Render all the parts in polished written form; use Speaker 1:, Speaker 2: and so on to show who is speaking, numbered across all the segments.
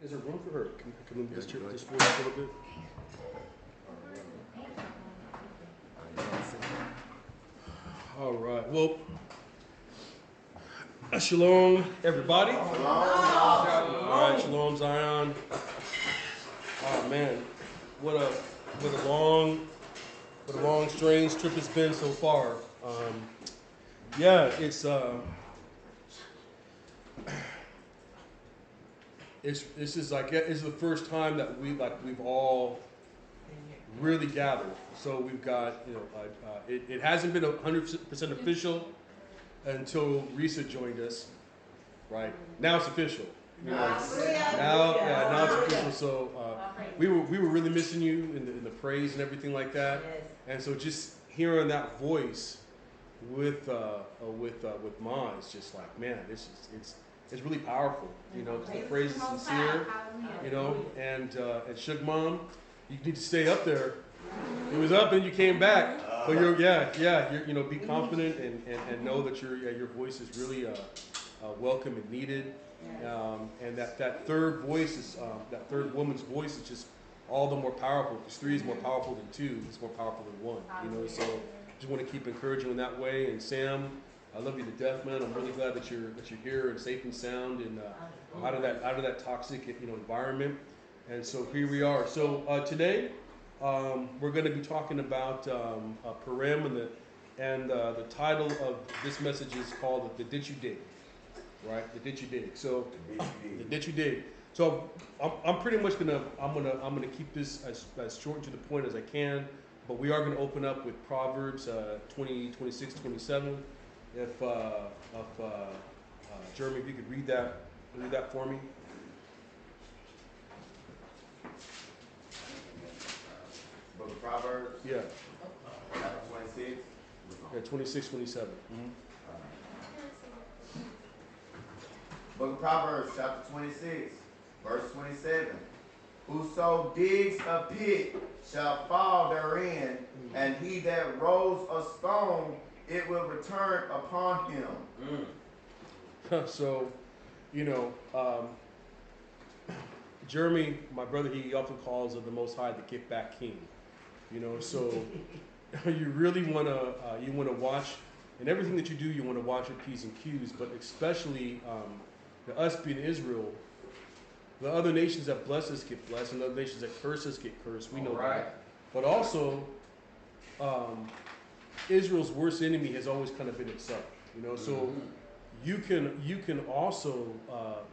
Speaker 1: Is there room for her? Can we just chip this forward a little bit? All right. Well, shalom, everybody. Shalom. All right, shalom, Zion. Oh man, what a long, strange trip it's been so far. Yeah, this is the first time that we've all really gathered. So we've got it hasn't been 100% official until Risa joined us. Right now it's official. Now it's official. So we were really missing you in the praise and everything like that. And so just hearing that voice with Ma is just like, man, it's really powerful, because the praise is sincere, and Shug Mom, you need to stay up there. It was up and you came back, but you're be confident and know that your voice is really welcome and needed, and that third voice is that third woman's voice is just all the more powerful, because 3 is more powerful than 2. It's more powerful than 1. So just want to keep encouraging in that way. And Sam, I love you to death, man. I'm really glad that you're here and safe and sound and out of that toxic environment. And so here we are. So today we're going to be talking about puriym, and the title of this message is called "The Ditch You Dig." Right, the ditch you dig. So the ditch you dig. So I'm pretty much gonna keep this as short and to the point as I can. But we are going to open up with Proverbs 20, 26, 27. If Jeremy, if you could read that for me.
Speaker 2: Book of Proverbs?
Speaker 1: Yeah.
Speaker 2: Chapter 26?
Speaker 1: Yeah, 26, 27. Mm-hmm.
Speaker 2: Book of Proverbs, chapter 26, verse 27. Whoso digs a pit shall fall therein, and he that rolls a stone, it will return upon him.
Speaker 1: So, Jeremy, my brother, he often calls the Most High the kickback king. So you really want to watch, and everything that you do, you want to watch your P's and Q's, but especially us being Israel, the other nations that bless us get blessed, and the other nations that curse us get cursed. We know that. But also, Israel's worst enemy has always kind of been itself. So you can also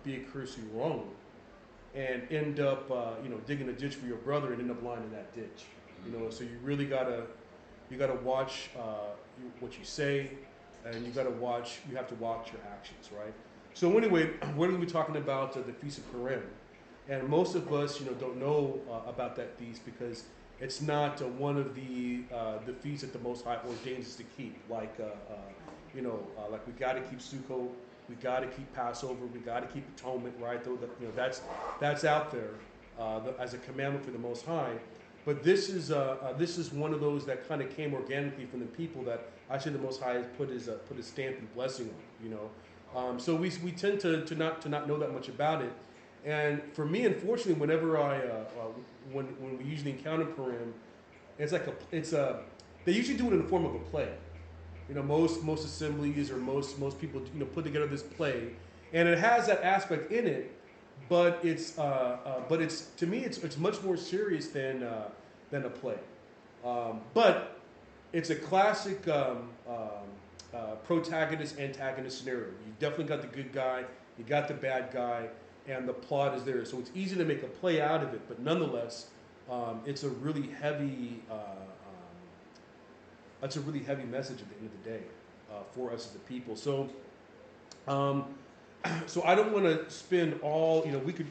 Speaker 1: be a curse you wrong, and end up digging a ditch for your brother and end up lying in that ditch. So you really gotta watch what you say, and you have to watch your actions, right? So anyway, we're going to be talking about the Feast of Puriym, and most of us don't know about that feast because it's not one of the feasts that the Most High ordains us to keep. Like we got to keep Sukkot, we got to keep Passover, we got to keep Atonement, right? That's out there as a commandment for the Most High. But this is one of those that kind of came organically from the people that actually the Most High has put his stamp and blessing on. So we tend to not know that much about it. And for me, unfortunately, whenever when we usually encounter Puriym, they usually do it in the form of a play. Most assemblies or most people put together this play, and it has that aspect in it, but it's to me it's much more serious than a play. But it's a classic protagonist-antagonist scenario. You definitely got the good guy, you got the bad guy, and the plot is there. So it's easy to make a play out of it, but nonetheless, it's a really heavy message at the end of the day for us as a people. So, so I don't want to spend all. We could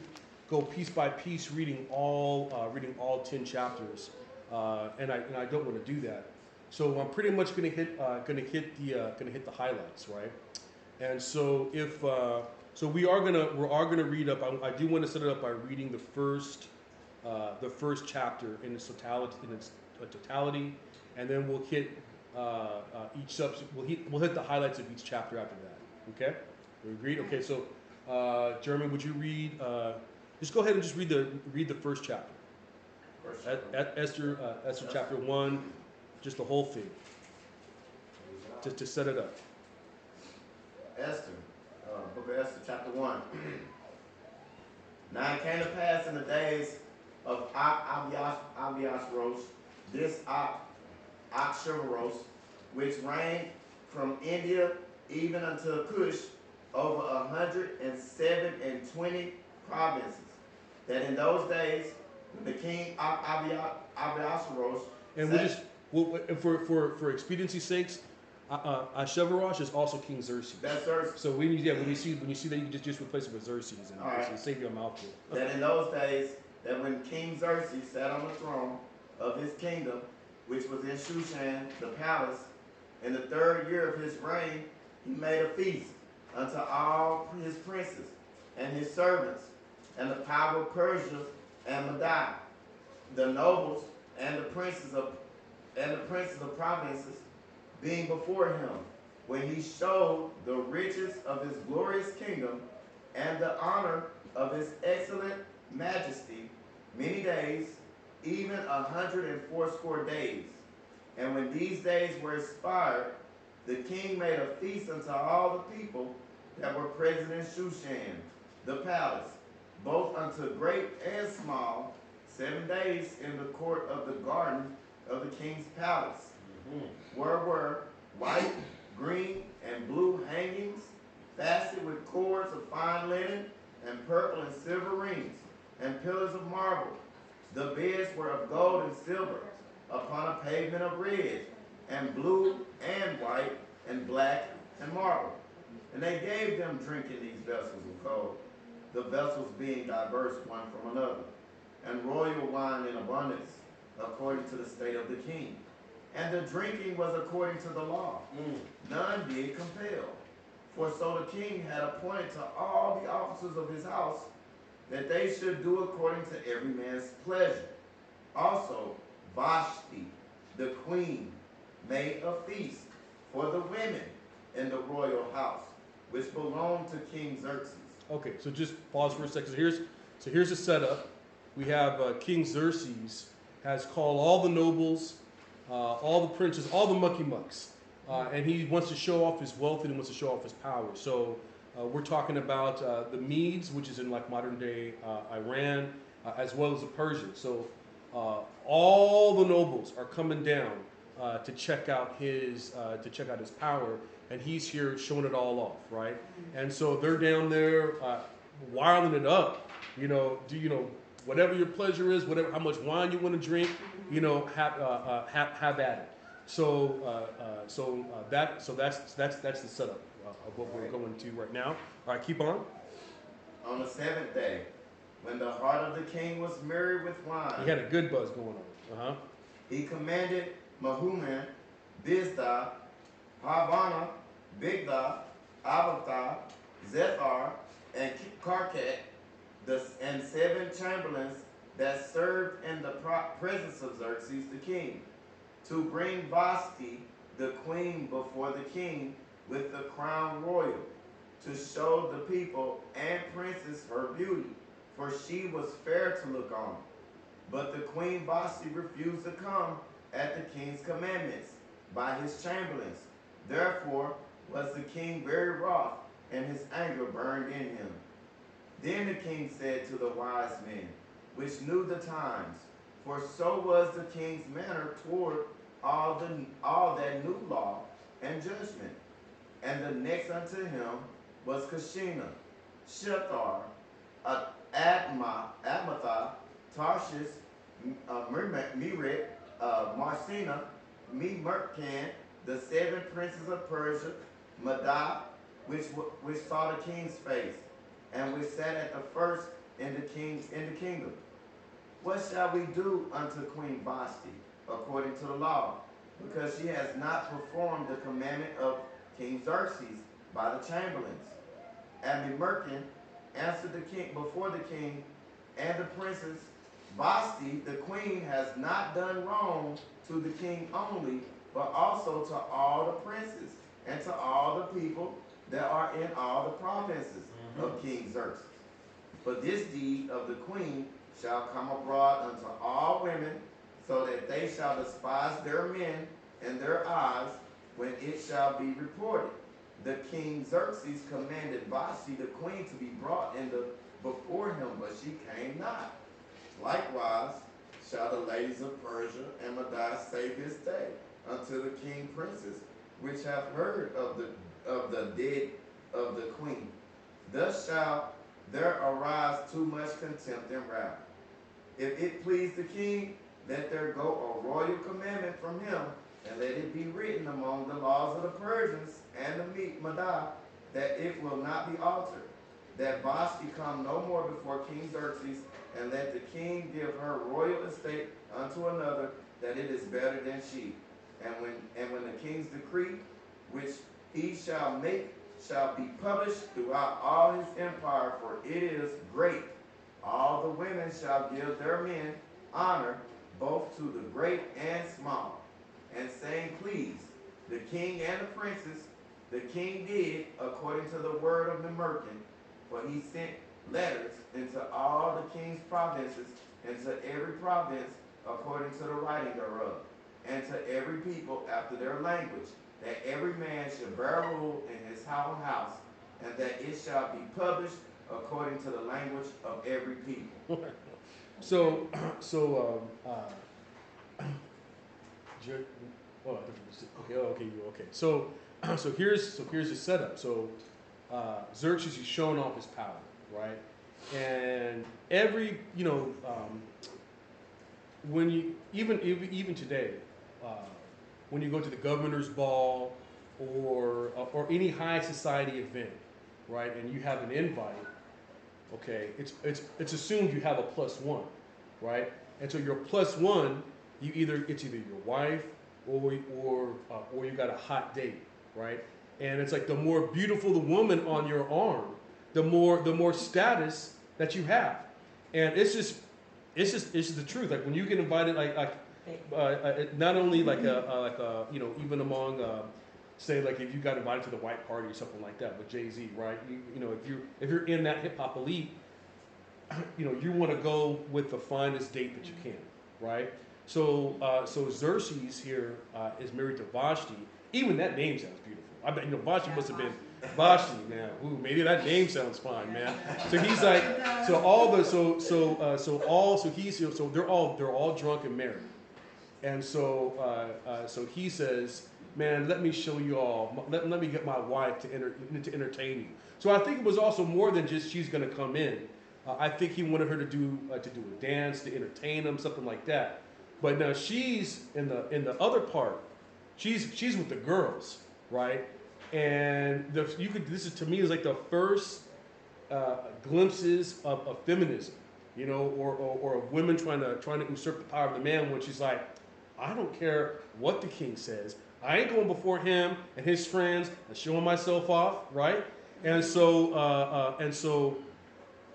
Speaker 1: go piece by piece reading all 10 chapters, and I don't want to do that. So I'm pretty much going to hit the highlights, right? And so we are gonna read up. I do want to set it up by reading the first chapter in its totality, and then we'll hit we'll hit the highlights of each chapter after that. Okay, we agreed. Okay, so Jeremy, would you read Just go ahead and just read the first chapter.
Speaker 2: First
Speaker 1: Esther chapter 1, just the whole thing, just to set it up.
Speaker 2: Esther, book of Esther, chapter 1. Now it came to pass in the days of Ahasuerus, this Ahasuerus, which reigned from India even unto Cush, over 127 provinces, that in those days, when the king Ahasuerus,
Speaker 1: and for expediency's sakes, Ahasuerus is also King Xerxes.
Speaker 2: That's Xerxes.
Speaker 1: So when you see that, you can just replace it with Xerxes, and
Speaker 2: right.
Speaker 1: save your mouthful.
Speaker 2: That in those days, that when King Xerxes sat on the throne of his kingdom, which was in Shushan, the palace, in the 3rd year of his reign, he made a feast unto all his princes and his servants, and the power of Persia and Media, the nobles and the princes of provinces, being before him, when he showed the riches of his glorious kingdom and the honor of his excellent majesty, many days, even 180 days. And when these days were expired, the king made a feast unto all the people that were present in Shushan, the palace, both unto great and small, 7 days in the court of the garden of the king's palace, where were white, green, and blue hangings, fastened with cords of fine linen, and purple and silver rings, and pillars of marble. The beds were of gold and silver, upon a pavement of red, and blue, and white, and black, and marble. And they gave them drink in these vessels of gold, the vessels being diverse one from another, and royal wine in abundance, according to the state of the king. And the drinking was according to the law. None did compel. For so the king had appointed to all the officers of his house that they should do according to every man's pleasure. Also, Vashti, the queen, made a feast for the women in the royal house, which belonged to King Xerxes.
Speaker 1: Okay, so just pause for a second. So here's the setup. We have King Xerxes has called all the nobles, all the princes, all the mucky mucks, and he wants to show off his wealth and he wants to show off his power. So we're talking about the Medes, which is in like modern day Iran, as well as the Persians. So all the nobles are coming down to check out his power, and he's here showing it all off, right? And so they're down there wiling it up. Whatever your pleasure is, whatever how much wine you want to drink, have at it. So that's the setup of what we're going to right now. All right, keep on.
Speaker 2: On the 7th day, when the heart of the king was merry with wine,
Speaker 1: He had a good buzz going on.
Speaker 2: he commanded Mehuman, Biztha, Havana, Bigtha, Abathah, Zethar, and Karkat, and 7 chamberlains that served in the presence of Xerxes the king, to bring Vashti the queen before the king with the crown royal, to show the people and princes her beauty, for she was fair to look on. But the queen Vashti refused to come at the king's commandments by his chamberlains. Therefore was the king very wroth, and his anger burned in him. Then the king said to the wise men, which knew the times, for so was the king's manner toward all that knew law and judgment. And the next unto him was Kashina, Shethar, Admatha, Tarshish, Meret, Marcina, Memucan, the 7 princes of Persia, Media, which saw the king's face, and which sat at the first in the kingdom. What shall we do unto Queen Vashti according to the law? Because she has not performed the commandment of King Xerxes by the chamberlains. And Memucan answered the king before the king and the princes, Vashti, the queen, has not done wrong to the king only, but also to all the princes and to all the people that are in all the provinces of King Xerxes. For this deed of the queen shall come abroad unto all women, so that they shall despise their men in their eyes when it shall be reported. The king Xerxes commanded Vashti the queen to be brought in before him, but she came not. Likewise shall the ladies of Persia and Media say this day unto the king princes, which have heard of the dead of the queen. Thus shall there arise too much contempt and wrath. If it please the king, let there go a royal commandment from him, and let it be written among the laws of the Persians and the Media, that it will not be altered, that Vashti come no more before King Xerxes, and let the king give her royal estate unto another, that it is better than she. And when the king's decree, which he shall make, shall be published throughout all his empire, for it is great, all the women shall give their men honor, both to the great and small. And saying, please, the king and the princes, the king did according to the word of the merchant, for he sent letters into all the king's provinces, and to every province according to the writing thereof, and to every people after their language, that every man should bear rule in his own house, and that it shall be published according to the language of every people.
Speaker 1: Okay. So here's the setup. So Xerxes is showing off his power, right? And every when you even today, when you go to the governor's ball or any high society event, right, and you have an invite, okay, it's assumed you have a +1, right? And so your +1, it's either your wife or you got a hot date, right? And it's like the more beautiful the woman on your arm, the more status that you have. And it's just the truth. Like when you get invited, not only even among say like if you got invited to the white party or something like that with Jay-Z, right? If you're in that hip hop elite, you want to go with the finest date that you can, right? So Xerxes here is married to Vashti. Even that name sounds beautiful. I bet Vashti must have been Vashti, man. Ooh, maybe that name sounds fine, man. So he's like, so they're all drunk and married, and so he says, man, let me show you all. Let me get my wife to entertain you. So I think it was also more than just she's going to come in. I think he wanted her to do a dance to entertain him, something like that. But now she's in the other part. She's with the girls, right? And this is to me is like the first glimpses of feminism, or of women trying to usurp the power of the man. When she's like, I don't care what the king says. I ain't going before him and his friends and showing myself off, right? And so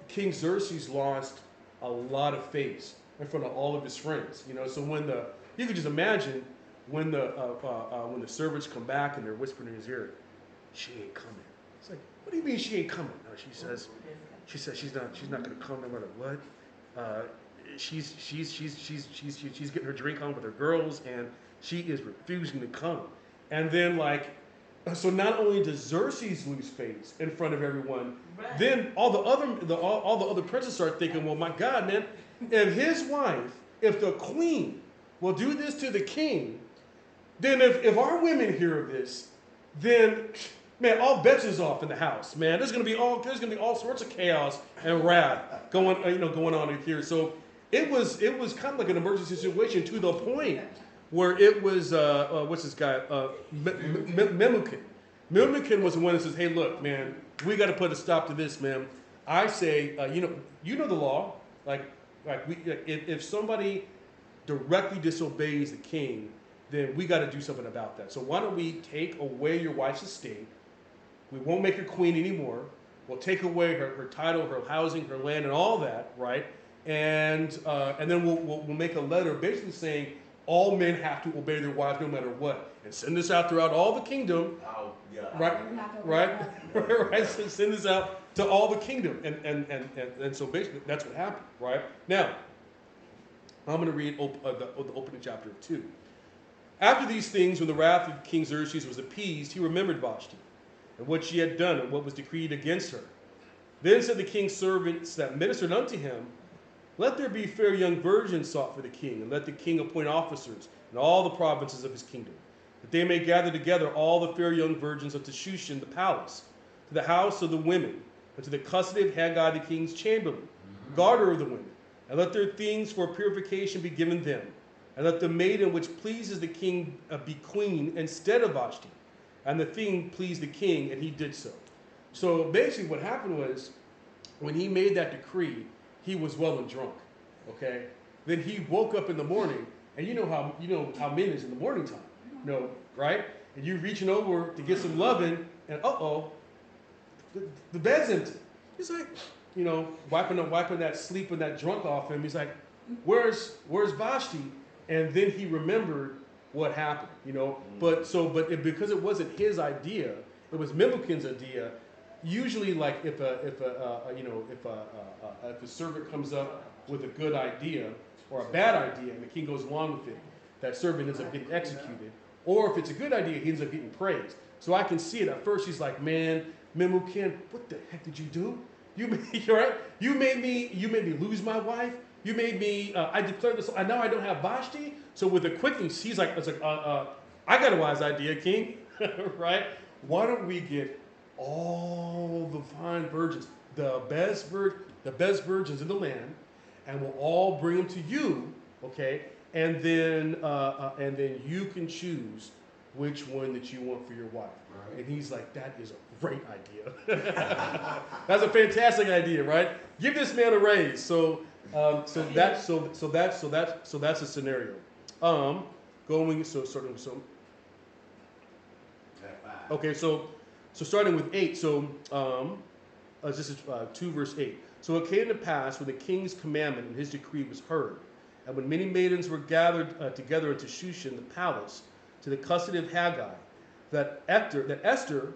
Speaker 1: King Xerxes lost a lot of face in front of all of his friends, So you could just imagine when the servants come back and they're whispering in his ear, she ain't coming. It's like, what do you mean she ain't coming? No, she says she's not going to come no matter what. She's getting her drink on with her girls and she is refusing to come. And then so not only does Xerxes lose face in front of everyone, right, then all the other princes start thinking, well, my God, man, if the queen will do this to the king, then if our women hear of this, then man, all bets is off in the house, man. There's gonna be all sorts of chaos and wrath going on in here. So it was kind of like an emergency situation to the point where it was what's this guy Memucan. Memucan was the one that says, hey, look, man, we got to put a stop to this, man. I say, you know the law, if somebody directly disobeys the king, then we got to do something about that. So why don't we take away your wife's estate? We won't make her queen anymore. We'll take away her title, her housing, her land, and all that, right? And then we'll make a letter basically saying all men have to obey their wives no matter what, and send this out throughout all the kingdom. Oh, yeah. Right. So send this out to all the kingdom. And so basically that's what happened, right? Now, I'm going to read the opening chapter of 2. After these things, when the wrath of King Xerxes was appeased, he remembered Vashti, and what she had done, and what was decreed against her. Then said the king's servants that ministered unto him, let there be fair young virgins sought for the king, and let the king appoint officers in all the provinces of his kingdom, that they may gather together all the fair young virgins unto Shushan the palace, to the house of the women, and to the custody of Haggai the king's chamberlain, guarder of the women, and let their things for purification be given them, and let the maiden which pleases the king be queen instead of Vashti. And the thing pleased the king, and he did so. So basically what happened was, when he made that decree, he was well and drunk, okay? Then he woke up in the morning, and you know how men is in the morning time, right? And you reaching over to get some loving, and the bed's empty. He's like, wiping that sleep and that drunk off him. He's like, where's Vashti? And then he remembered what happened, But because it wasn't his idea, it was Memucan's idea. Usually, like if a servant comes up with a good idea or a bad idea, and the king goes along with it, that servant ends up getting executed. Or if it's a good idea, he ends up getting praised. So I can see it. At first, he's like, "Man, Memucan, what the heck did you do? You made me lose my wife. You made me. I declared this. Now I don't have Vashti." So with the quickening, he's like, "I got a wise idea, king, right? Why don't we get all the fine virgins, the best virgins in the land, and we'll all bring them to you, okay? And then you can choose which one that you want for your wife." Right. And he's like, "That is a great idea. That's a fantastic idea, right? Give this man a raise." So that's a scenario. Okay, so starting with 8. This is 2 verse 8. So it came to pass when the king's commandment and his decree was heard, and when many maidens were gathered together into Shushan the palace, to the custody of Haggai, that Esther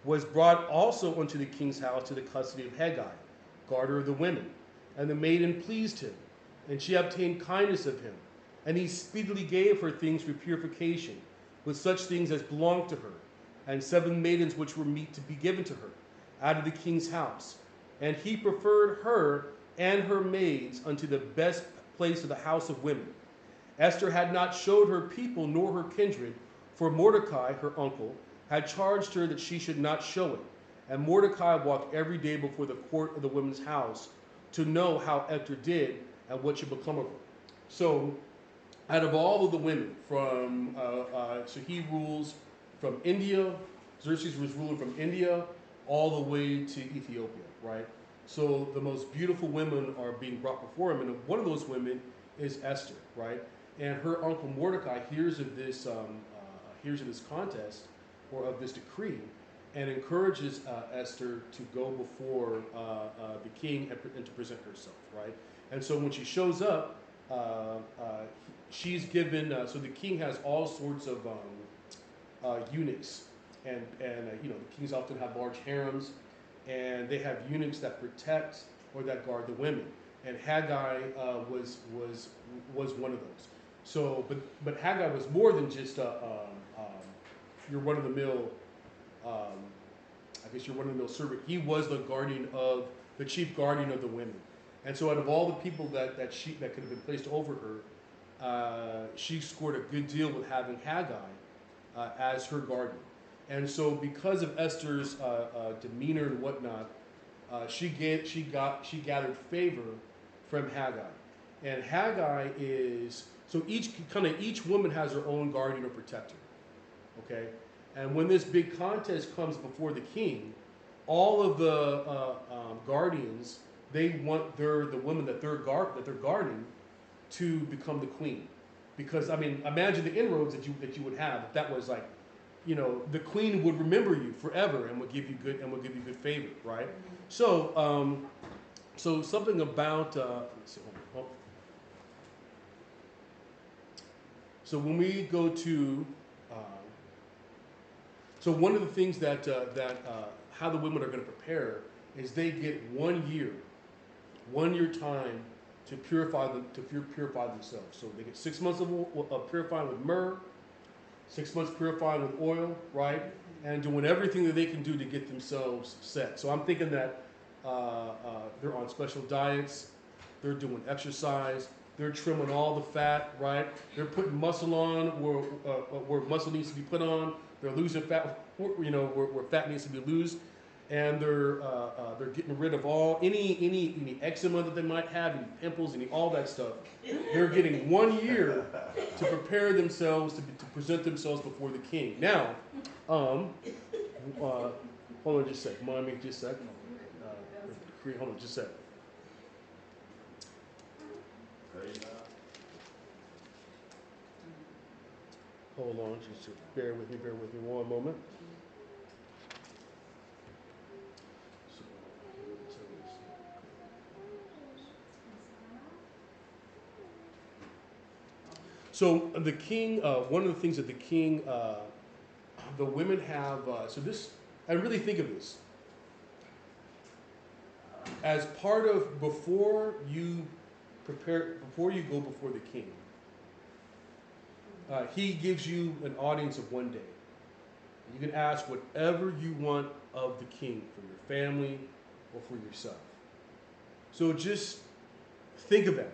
Speaker 1: was brought also unto the king's house to the custody of Haggai, guarder of the women. And the maiden pleased him, and she obtained kindness of him. And he speedily gave her things for purification, with such things as belonged to her, and 7 maidens which were meet to be given to her, out of the king's house. And he preferred her and her maids unto the best place of the house of women. Esther had not showed her people nor her kindred, for Mordecai, her uncle, had charged her that she should not show it. And Mordecai walked every day before the court of the women's house to know how Esther did and what should become of her. So, out of all of the women, so he rules from India. Xerxes was ruling from India all the way to Ethiopia, right? So the most beautiful women are being brought before him, and one of those women is Esther, right? And her uncle Mordecai hears of this contest or of this decree, and encourages Esther to go before the king and to present herself, right? And so when she shows up, she's given. So the king has all sorts of eunuchs, and the kings often have large harems, and they have eunuchs that protect or that guard the women. And Haggai was one of those. So, but Haggai was more than just your run-of-the-mill. Your run-of-the-mill servant. He was the chief guardian of the women. And so, out of all the people that could have been placed over her, she scored a good deal with having Haggai as her guardian. And so, because of Esther's demeanor and whatnot, she gathered favor from Haggai. And Haggai is so each woman has her own guardian or protector. Okay, and when this big contest comes before the king, all of the guardians, they want the woman that they're guarding to become the queen, because imagine the inroads that you would have if that was like, the queen would remember you forever and would give you good favor, right? So so something about let's see, hold on. So when we go to so one of the things that how the women are going to prepare is they get 1 year time to purify themselves. So they get 6 months of purifying with myrrh, 6 months purifying with oil, right? And doing everything that they can do to get themselves set. So I'm thinking that they're on special diets, they're doing exercise, they're trimming all the fat, right? They're putting muscle on where muscle needs to be put on. They're losing fat, where fat needs to be lost, and they're getting rid of all any eczema that they might have, any pimples, all that stuff. They're getting 1 year to prepare themselves to present themselves before the king. Now, hold on just a sec. Mommy, just a sec. Hold on just a sec. Hold on, just bear with me one moment. So the king, one of the things that the king, the women have, and really think of this, as part of, before you go before the king, he gives you an audience of 1 day. You can ask whatever you want of the king for your family or for yourself. So just think of that.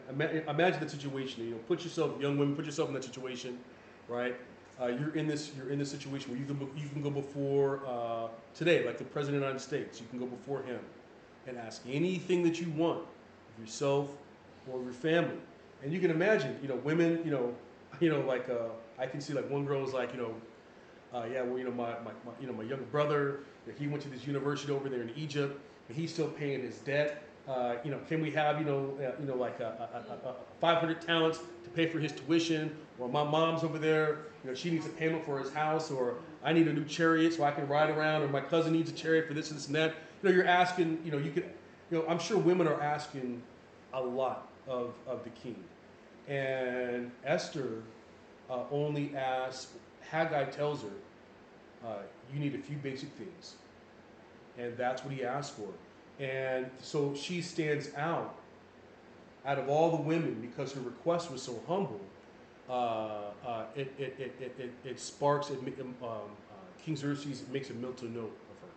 Speaker 1: Imagine that situation. Put yourself, young women, put yourself in that situation, right? You're in this situation where you can go before today, like the President of the United States. You can go before him and ask anything that you want of yourself or your family. And you can imagine, women, I can see like one girl is like, my younger brother, he went to this university over there in Egypt, and he's still paying his debt. Can we have, 500 talents to pay for his tuition? Or my mom's over there, she needs a payment for his house, or I need a new chariot so I can ride around, or my cousin needs a chariot for this and this and that. You're asking, I'm sure women are asking a lot of the king. And Esther only asks, Haggai tells her, you need a few basic things. And that's what he asked for. And so she stands out of all the women because her request was so humble. It sparks, King Xerxes makes a mental note of her.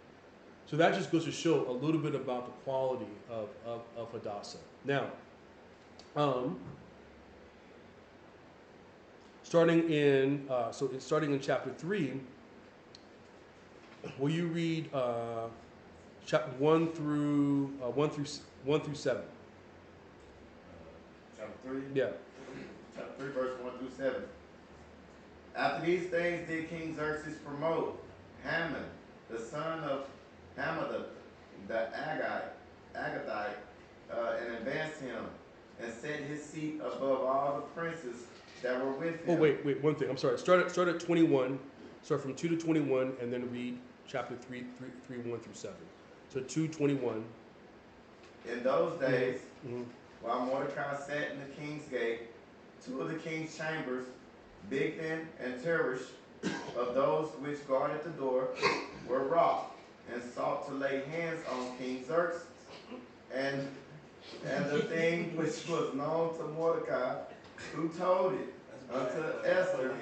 Speaker 1: So that just goes to show a little bit about the quality of Hadassah. Now, starting in chapter 3, will you read chapter 1 through 7?
Speaker 2: Chapter 3?
Speaker 1: Yeah.
Speaker 2: Chapter 3, verse 1 through 7. After these things did King Xerxes promote Haman, the son of Hammedatha, the Agathite, and advanced him, and set his seat above all the princes that were with him.
Speaker 1: Oh, wait, one thing. I'm sorry. Start at 21. Start from 2 to 21, and then read chapter 3, 1 through 7. So 2:21.
Speaker 2: In those days, while Mordecai sat in the king's gate, two of the king's chambers, Bigthan and Teresh, of those which guarded the door, were wroth, and sought to lay hands on King Xerxes. And the thing which was known to Mordecai, who told it unto Esther,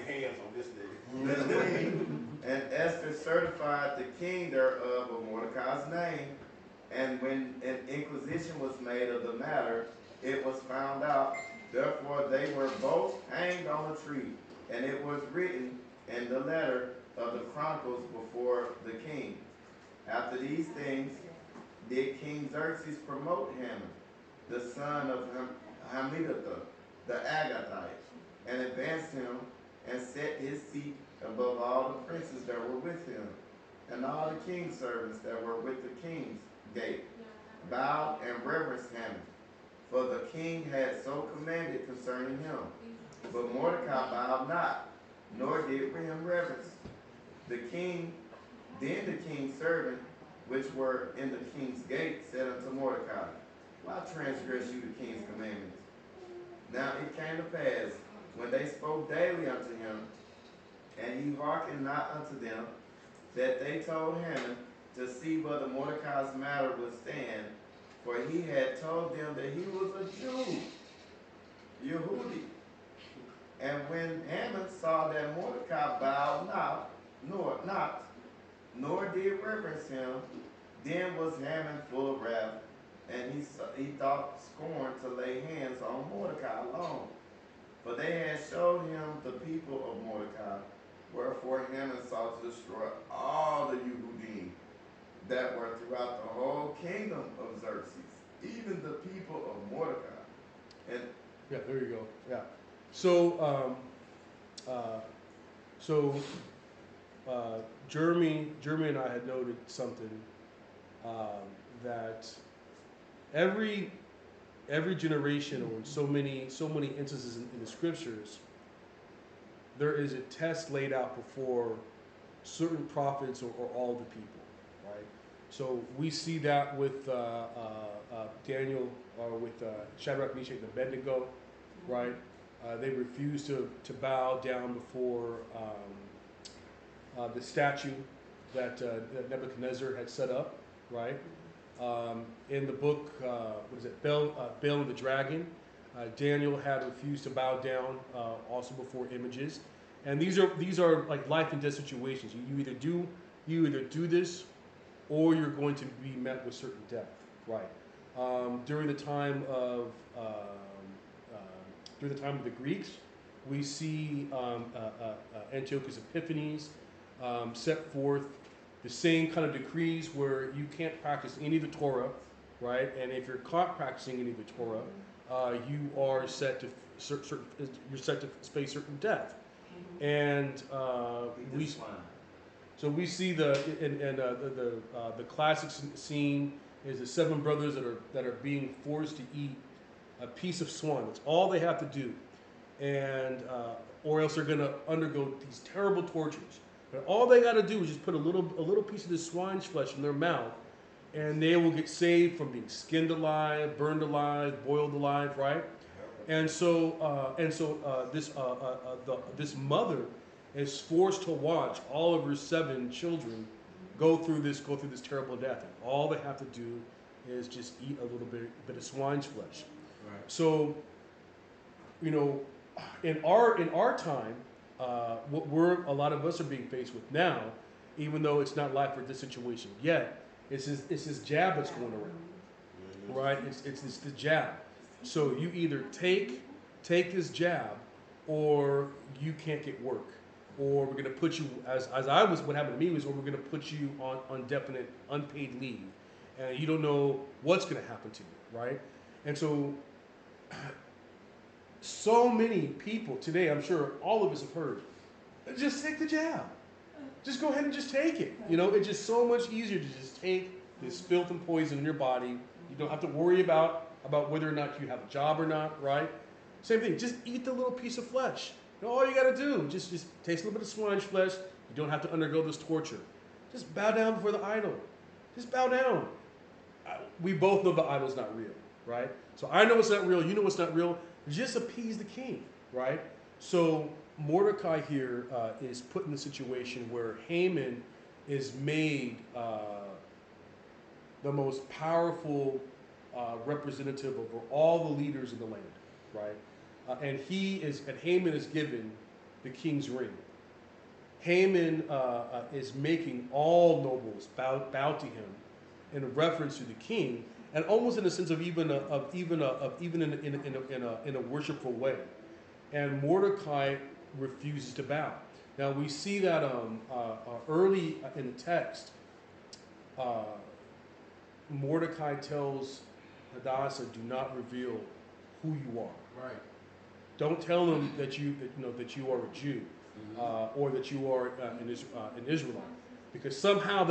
Speaker 2: the queen, and Esther certified the king thereof of Mordecai's name. And when an inquisition was made of the matter, it was found out. Therefore they were both hanged on a tree, and it was written in the letter of the chronicles before the king. After these things did King Xerxes promote Haman, the son of Hammedatha, the Agathite, and advanced him, and set his seat above all the princes that were with him, and all the king's servants that were with the king's gate bowed and reverenced Haman, for the king had so commanded concerning him. But Mordecai bowed not, nor did him reverence. Then the king's servant, which were in the king's gate, said unto Mordecai, Why transgress you the king's commandments? Now it came to pass, when they spoke daily unto him, and he hearkened not unto them, that they told Haman to see whether Mordecai's matter would stand, for he had told them that he was a Jew, Yehudi. And when Haman saw that Mordecai bowed nor did reverence him, then was Haman full of wrath, and he thought scorn to lay hands on Mordecai alone. For they had showed him the people of Mordecai, wherefore Haman sought to destroy all the Yehudim that were throughout the whole kingdom of Xerxes, even the people of Mordecai. And
Speaker 1: yeah, there you go. Yeah. So, Jeremy and I had noted something that every generation, or in so many instances in the scriptures, there is a test laid out before certain prophets or all the people, right? So we see that with Daniel, or with Shadrach, Meshach, and Abednego, right? They refused to bow down before the statue that Nebuchadnezzar had set up, right? In the book, what is it, Bel and the Dragon, Daniel had refused to bow down also before images, and these are like life and death situations. You either do this, or you're going to be met with certain death, right? During the time of the Greeks, we see Antiochus Epiphanes set forth the same kind of decrees where you can't practice any of the Torah, right? And if you're caught practicing any of the Torah, you are set to face certain death. And we see the classic scene is the 7 brothers that are being forced to eat a piece of swan. That's all they have to do, and or else they're going to undergo these terrible tortures. But all they got to do is just put a little piece of this swine's flesh in their mouth, and they will get saved from being skinned alive, burned alive, boiled alive, right? And so this mother is forced to watch all of her 7 children go through this terrible death. And all they have to do is just eat a little bit of swine's flesh.
Speaker 2: Right.
Speaker 1: So, in our time, what a lot of us are being faced with now, even though it's not life or death situation yet, it's this jab that's going around, right? It's this jab. So you either take this jab, or you can't get work, or we're going to put you what happened to me was, or we're going to put you on definite unpaid leave, and you don't know what's going to happen to you, right? And so many people today, I'm sure all of us have heard, just take the jab. Just go ahead and just take it. It's just so much easier to just take this filth and poison in your body. You don't have to worry about whether or not you have a job or not, right? Same thing, just eat the little piece of flesh. All you got to do, just taste a little bit of swine's flesh. You don't have to undergo this torture. Just bow down before the idol. Just bow down. We both know the idol's not real, right? So I know it's not real. You know it's not real. Just appease the king, right? So Mordecai here is put in the situation where Haman is made the most powerful representative over all the leaders in the land, right? And Haman is given the king's ring. Haman is making all nobles bow to him in reference to the king, and almost in a sense of even in a worshipful way. And Mordecai refuses to bow. Now we see that early in the text, Mordecai tells Hadassah, "Do not reveal who you are.
Speaker 2: Right.
Speaker 1: Don't tell them that you are a Jew, or that you are an Israelite, because somehow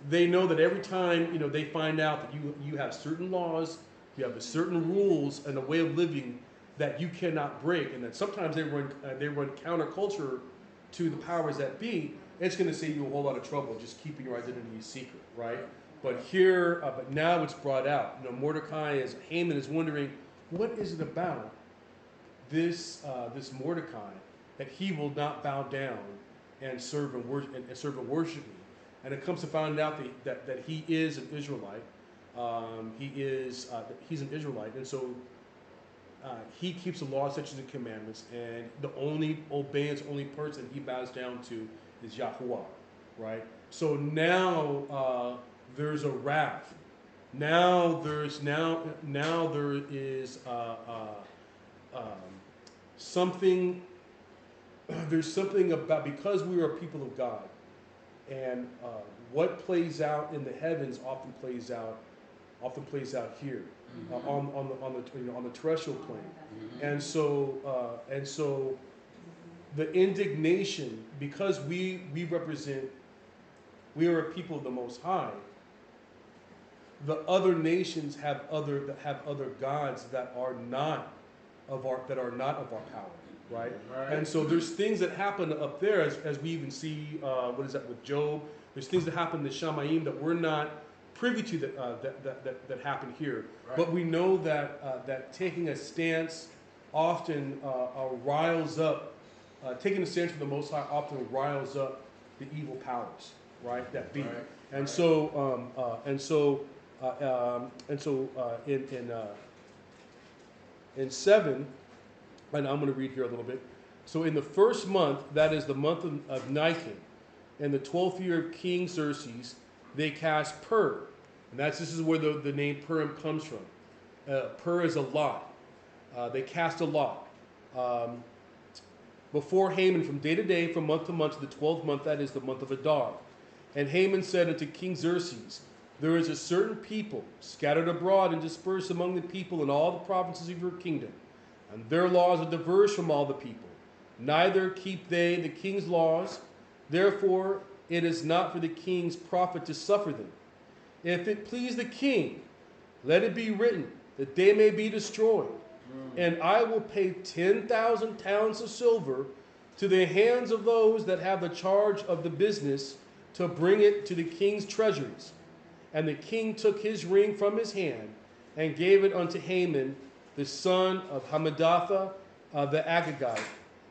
Speaker 1: they know that every time they find out that you have certain laws, you have a certain rules and a way of living that you cannot break, and that sometimes they run counterculture to the powers that be. It's going to save you a whole lot of trouble just keeping your identity secret, right? But now it's brought out. Haman is wondering, what is it about this Mordecai that he will not bow down and serve and worship me? and it comes to find out that he is an Israelite. He's an Israelite, and so he keeps the law, statutes, and commandments, and the only person he bows down to is Yahuwah, right? So now there's a wrath. Now there is something. There's something about, because we are a people of God, and what plays out in the heavens often plays out here, on the terrestrial plane. And so the indignation, because we are a people of the Most High. The other nations have other gods that are not of our power, right? And so there's things that happen up there, as we even see, what is that with Job? There's things that happen to Shamayim that we're not privy to that happen here. Right. But we know that taking a stance often riles up, taking a stance for the Most High often riles up the evil powers, right? That be. Right. And so in 7, and I'm going to read here a little bit. So in the first month, that is the month of Nisan, in the 12th year of King Xerxes, they cast pur. And this is where the name puriym comes from. Pur is a lot. They cast a lot. Before Haman, from day to day, from month to month, to the 12th month, that is the month of Adar. And Haman said unto King Xerxes, there is a certain people scattered abroad and dispersed among the people in all the provinces of your kingdom, and their laws are diverse from all the people. Neither keep they the king's laws. Therefore it is not for the king's profit to suffer them. If it please the king, let it be written that they may be destroyed. And I will pay 10,000 talents of silver to the hands of those that have the charge of the business, to bring it to the king's treasuries. And the king took his ring from his hand and gave it unto Haman, the son of Hammedatha the Agagite,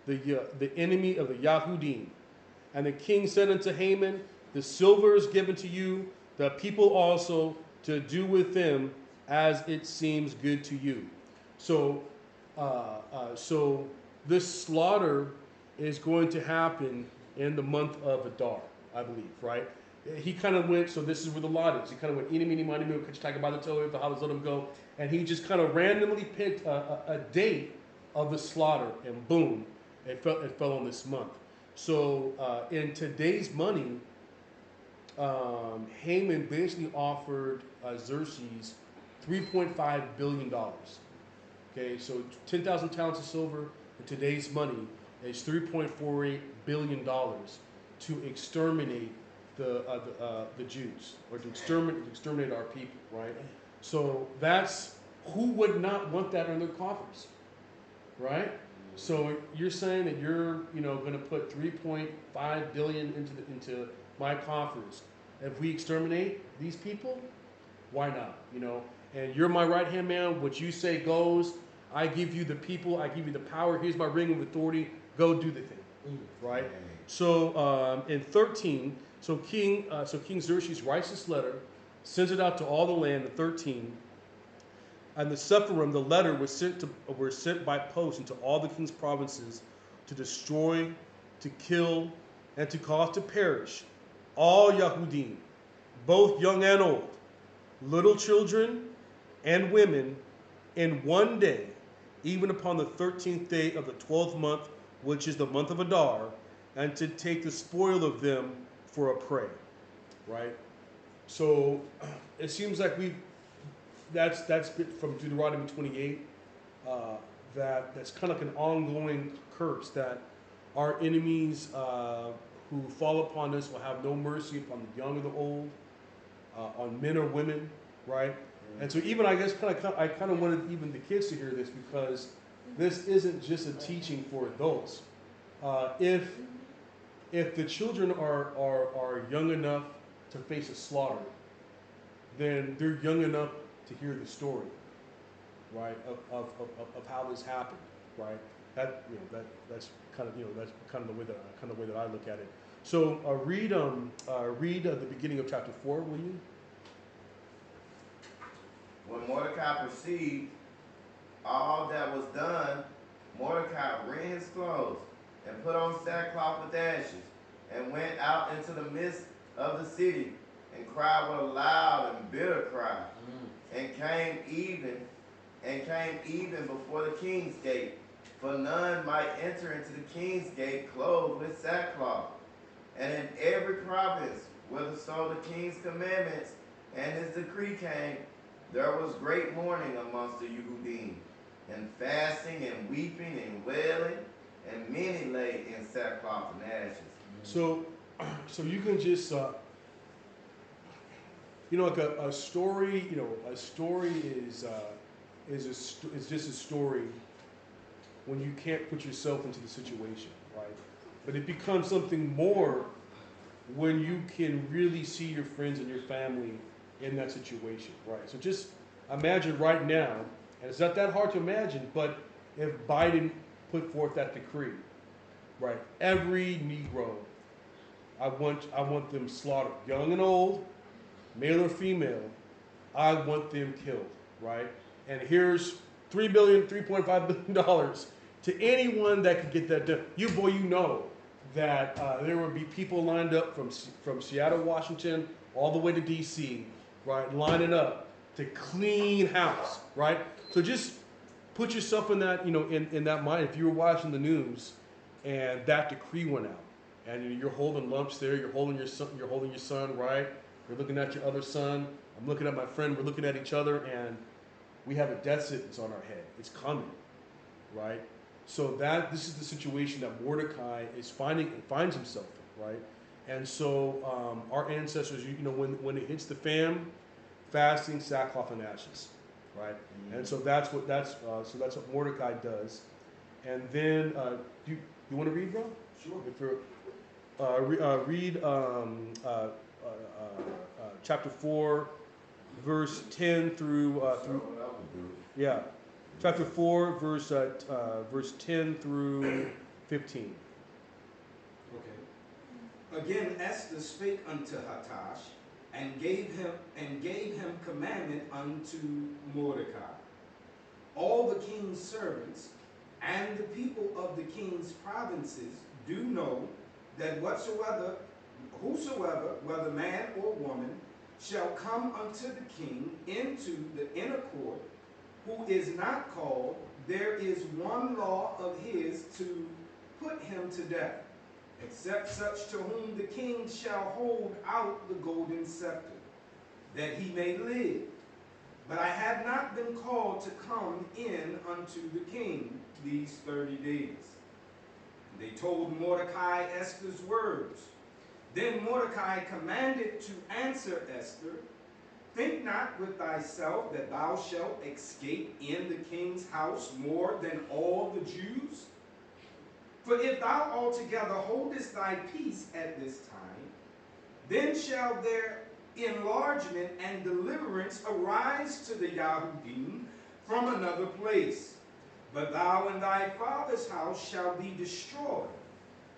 Speaker 1: the enemy of the Yahudim. And the king said unto Haman, the silver is given to you, the people also, to do with them as it seems good to you. So this slaughter is going to happen in the month of Adar, I believe, right? He kind of went, so this is where the lot is. He kind of went, eeny, meeny, miny, moe, catch tiger by the toe, if the hollers let him go. And he just kind of randomly picked a date of the slaughter, and boom, it fell on this month. So in today's money, Haman basically offered Xerxes $3.5 billion. Okay, so 10,000 talents of silver in today's money is $3.48 billion to exterminate the Jews, or to exterminate our people, right? So that's, who would not want that in their coffers, right? So you're saying that you're, going to put 3.5 billion into my coffers. If we exterminate these people, why not? And you're my right hand man. What you say goes. I give you the people. I give you the power. Here's my ring of authority. Go do the thing, right? So in 13. So King Xerxes writes this letter, sends it out to all the land in 13, and the Sepharim, the letter, were sent by post into all the king's provinces to destroy, to kill, and to cause to perish all Yahudim, both young and old, little children and women, in one day, even upon the 13th day of the 12th month, which is the month of Adar, and to take the spoil of them for a prey, right? So it seems like that's from Deuteronomy 28, that's kind of like an ongoing curse, that our enemies who fall upon us will have no mercy upon the young or the old, on men or women, right? And so even, I guess, I kind of wanted even the kids to hear this, because this isn't just a teaching for adults. If the children are young enough to face a slaughter, then they're young enough to hear the story, right, of how this happened, right? That's kind of the way that I look at it. So read the beginning of chapter 4, will you?
Speaker 2: When Mordecai perceived all that was done, Mordecai rent his clothes and put on sackcloth with ashes, and went out into the midst of the city, and cried with a loud and bitter cry, and came even before the king's gate. For none might enter into the king's gate clothed with sackcloth. And in every province, whitherso the king's commandments and his decree came, there was great mourning amongst the Yehudim, and fasting and weeping and wailing, and many lay in sackcloth and ashes.
Speaker 1: So you can just, like a story, a story is just a story when you can't put yourself into the situation, right? But it becomes something more when you can really see your friends and your family in that situation, right? So just imagine right now, and it's not that hard to imagine, but if Biden put forth that decree, right? Every Negro, I want them slaughtered, young and old, male or female. I want them killed, right? And here's $3.5 billion to anyone that could get that done. You know that there would be people lined up from Seattle, Washington, all the way to D.C., right, lining up to clean house, right? So just put yourself in that, in that mind. If you were watching the news and that decree went out, and you're holding lumps there, you're holding your son, right? You're looking at your other son. I'm looking at my friend. We're looking at each other, and we have a death sentence on our head. It's coming, right? So this is the situation that Mordecai finds himself in, right? And so our ancestors, when it hits the fan, fasting, sackcloth, and ashes, right? Mm-hmm. And so that's what Mordecai does. And then, you want to read, bro?
Speaker 2: Sure.
Speaker 1: Read chapter 4, verse 10 through chapter 4, verse 10 through 15.
Speaker 3: Okay. Again, Esther spake unto Hatash, and gave him commandment unto Mordecai. All the king's servants and the people of the king's provinces do know that whosoever, whether man or woman, shall come unto the king into the inner court, who is not called, there is one law of his to put him to death, except such to whom the king shall hold out the golden scepter, that he may live. But I have not been called to come in unto the king these 30 days. And they told Mordecai Esther's words. Then Mordecai commanded to answer Esther, think not with thyself that thou shalt escape in the king's house more than all the Jews. For if thou altogether holdest thy peace at this time, then shall their enlargement and deliverance arise to the Yahudim from another place. But thou and thy father's house shall be destroyed.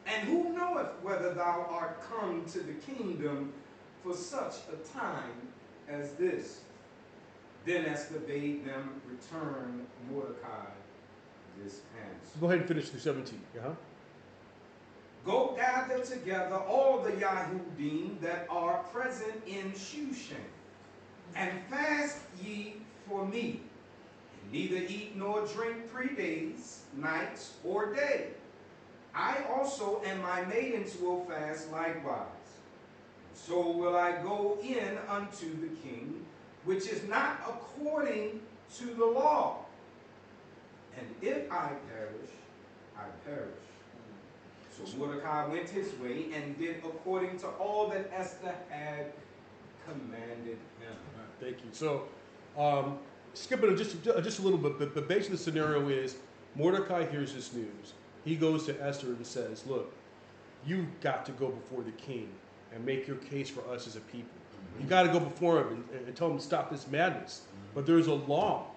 Speaker 3: And who knoweth whether thou art come to the kingdom for such a time as this? Then Esther bade them return Mordecai this answer.
Speaker 1: Go ahead and finish through 17.
Speaker 3: Go gather together all the Yahudim that are present in Shushan, and fast ye for me, and neither eat nor drink 3 days, nights, or day. I also and my maidens will fast likewise. So will I go in unto the king, which is not according to the law. And if I perish, I perish. So Mordecai went his way and did according to all that Esther had commanded him.
Speaker 1: Thank you. So, skipping just a little bit, but basically the scenario is Mordecai hears this news. He goes to Esther and says, look, you've got to go before the king and make your case for us as a people. Mm-hmm. You got to go before him and tell him to stop this madness. Mm-hmm. But there's a law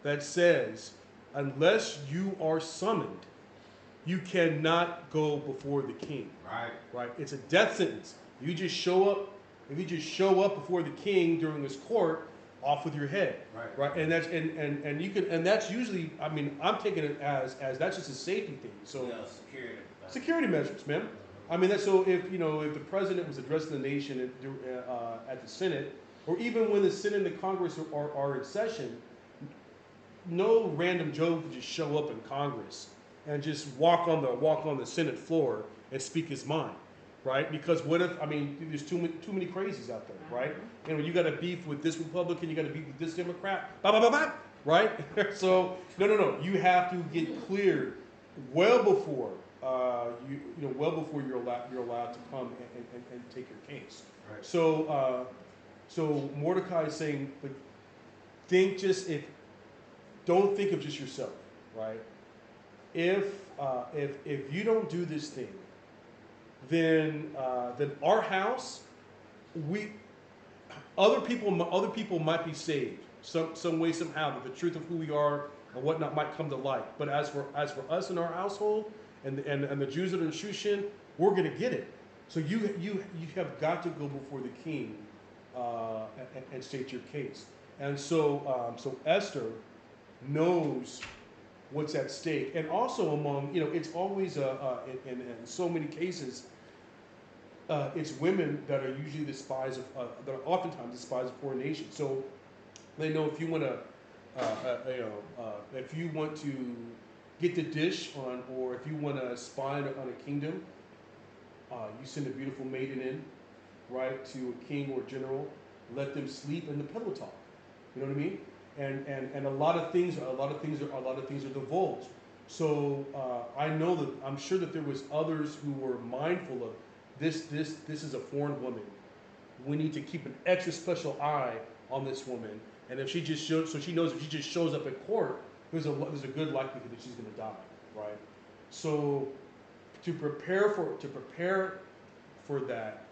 Speaker 1: that says unless you are summoned, you cannot go before the king.
Speaker 3: Right.
Speaker 1: Right? It's a death sentence. You just show up. If you just show up before the king during his court, off with your head.
Speaker 3: Right.
Speaker 1: Right? And that's and you can, and that's usually, I mean, I'm taking it as that's just a safety thing. So security measures, man. I mean, that's so if if the president was addressing the nation at the Senate, or even when the Senate and the Congress are in session, no random Joe could just show up in Congress and just walk on the Senate floor and speak his mind, right? Because what if, I mean, there's too many crazies out there, right? And when you got a beef with this Republican, you got a beef with this Democrat, blah blah blah blah, right? So no, you have to get cleared well before well before you're allowed to come and take your case.
Speaker 3: Right.
Speaker 1: So Mordecai is saying, like, don't think of just yourself, right? If you don't do this thing, then our house, other people might be saved some way somehow, that the truth of who we are and whatnot might come to light. But as for us and our household and the Jews that are in Shushan, we're going to get it. So you have got to go before the king and state your case. And so Esther knows what's at stake, and also among it's always in so many cases it's women that are usually the spies of that are oftentimes the spies of foreign nations. So they know if you want to if you want to get the dish on, or if you want to spy on a kingdom, you send a beautiful maiden in, right, to a king or general, let them sleep in the pillow talk. You know what I mean? And a lot of things are divulged. So I'm sure that there was others who were mindful of this is a foreign woman. We need to keep an extra special eye on this woman. And if she just shows, so she knows if she just shows up at court, there's a good likelihood that she's going to die, right? So to prepare for that,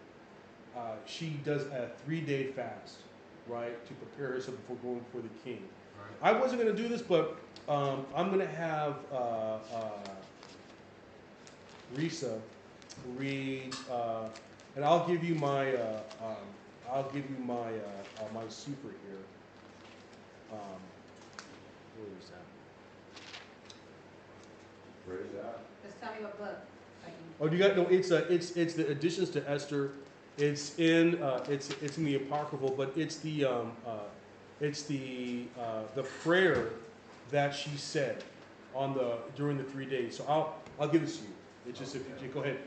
Speaker 1: she does a 3-day fast, right, to prepare herself before going before the king. Right. I wasn't going to do this, but I'm going to have Risa read, and I'll give you my my super here. Where is that?
Speaker 2: Praise God.
Speaker 4: Just tell me what book.
Speaker 1: Oh, do you got no? It's the additions to Esther. It's in the apocryphal, but it's the prayer that she said during the 3 days. So I'll give this to you. It's just if you go ahead,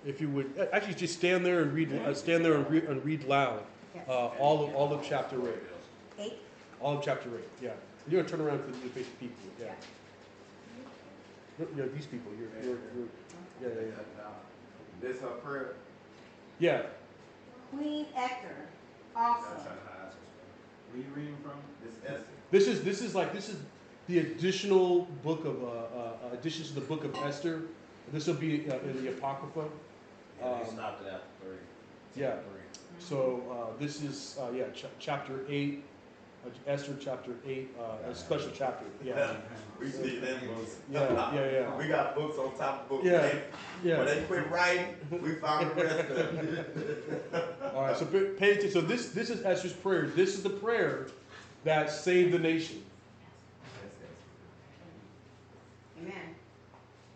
Speaker 1: if you would actually just stand there and read loud,
Speaker 4: Yes.
Speaker 1: all of chapter 8.
Speaker 4: 8.
Speaker 1: All of chapter 8. Yeah, you're gonna turn around for the face people. Yeah. Yeah, these people. You're yeah.
Speaker 2: This her prayer.
Speaker 1: Yeah.
Speaker 4: Queen Esther, also.
Speaker 3: Where you reading from?
Speaker 2: This Esther.
Speaker 1: This is the additional book of additions to the book of Esther. This will be in the apocrypha.
Speaker 5: They stopped it after 3.
Speaker 1: Yeah. So this is chapter 8. Esther chapter 8, a special chapter. Yeah.
Speaker 2: We see them books.
Speaker 1: Yeah.
Speaker 2: We got books on top of books.
Speaker 1: Yeah.
Speaker 2: When they quit writing, we found the rest of it.
Speaker 1: All right. So pay attention. So this is Esther's prayer. This is the prayer that saved the nation.
Speaker 4: Amen.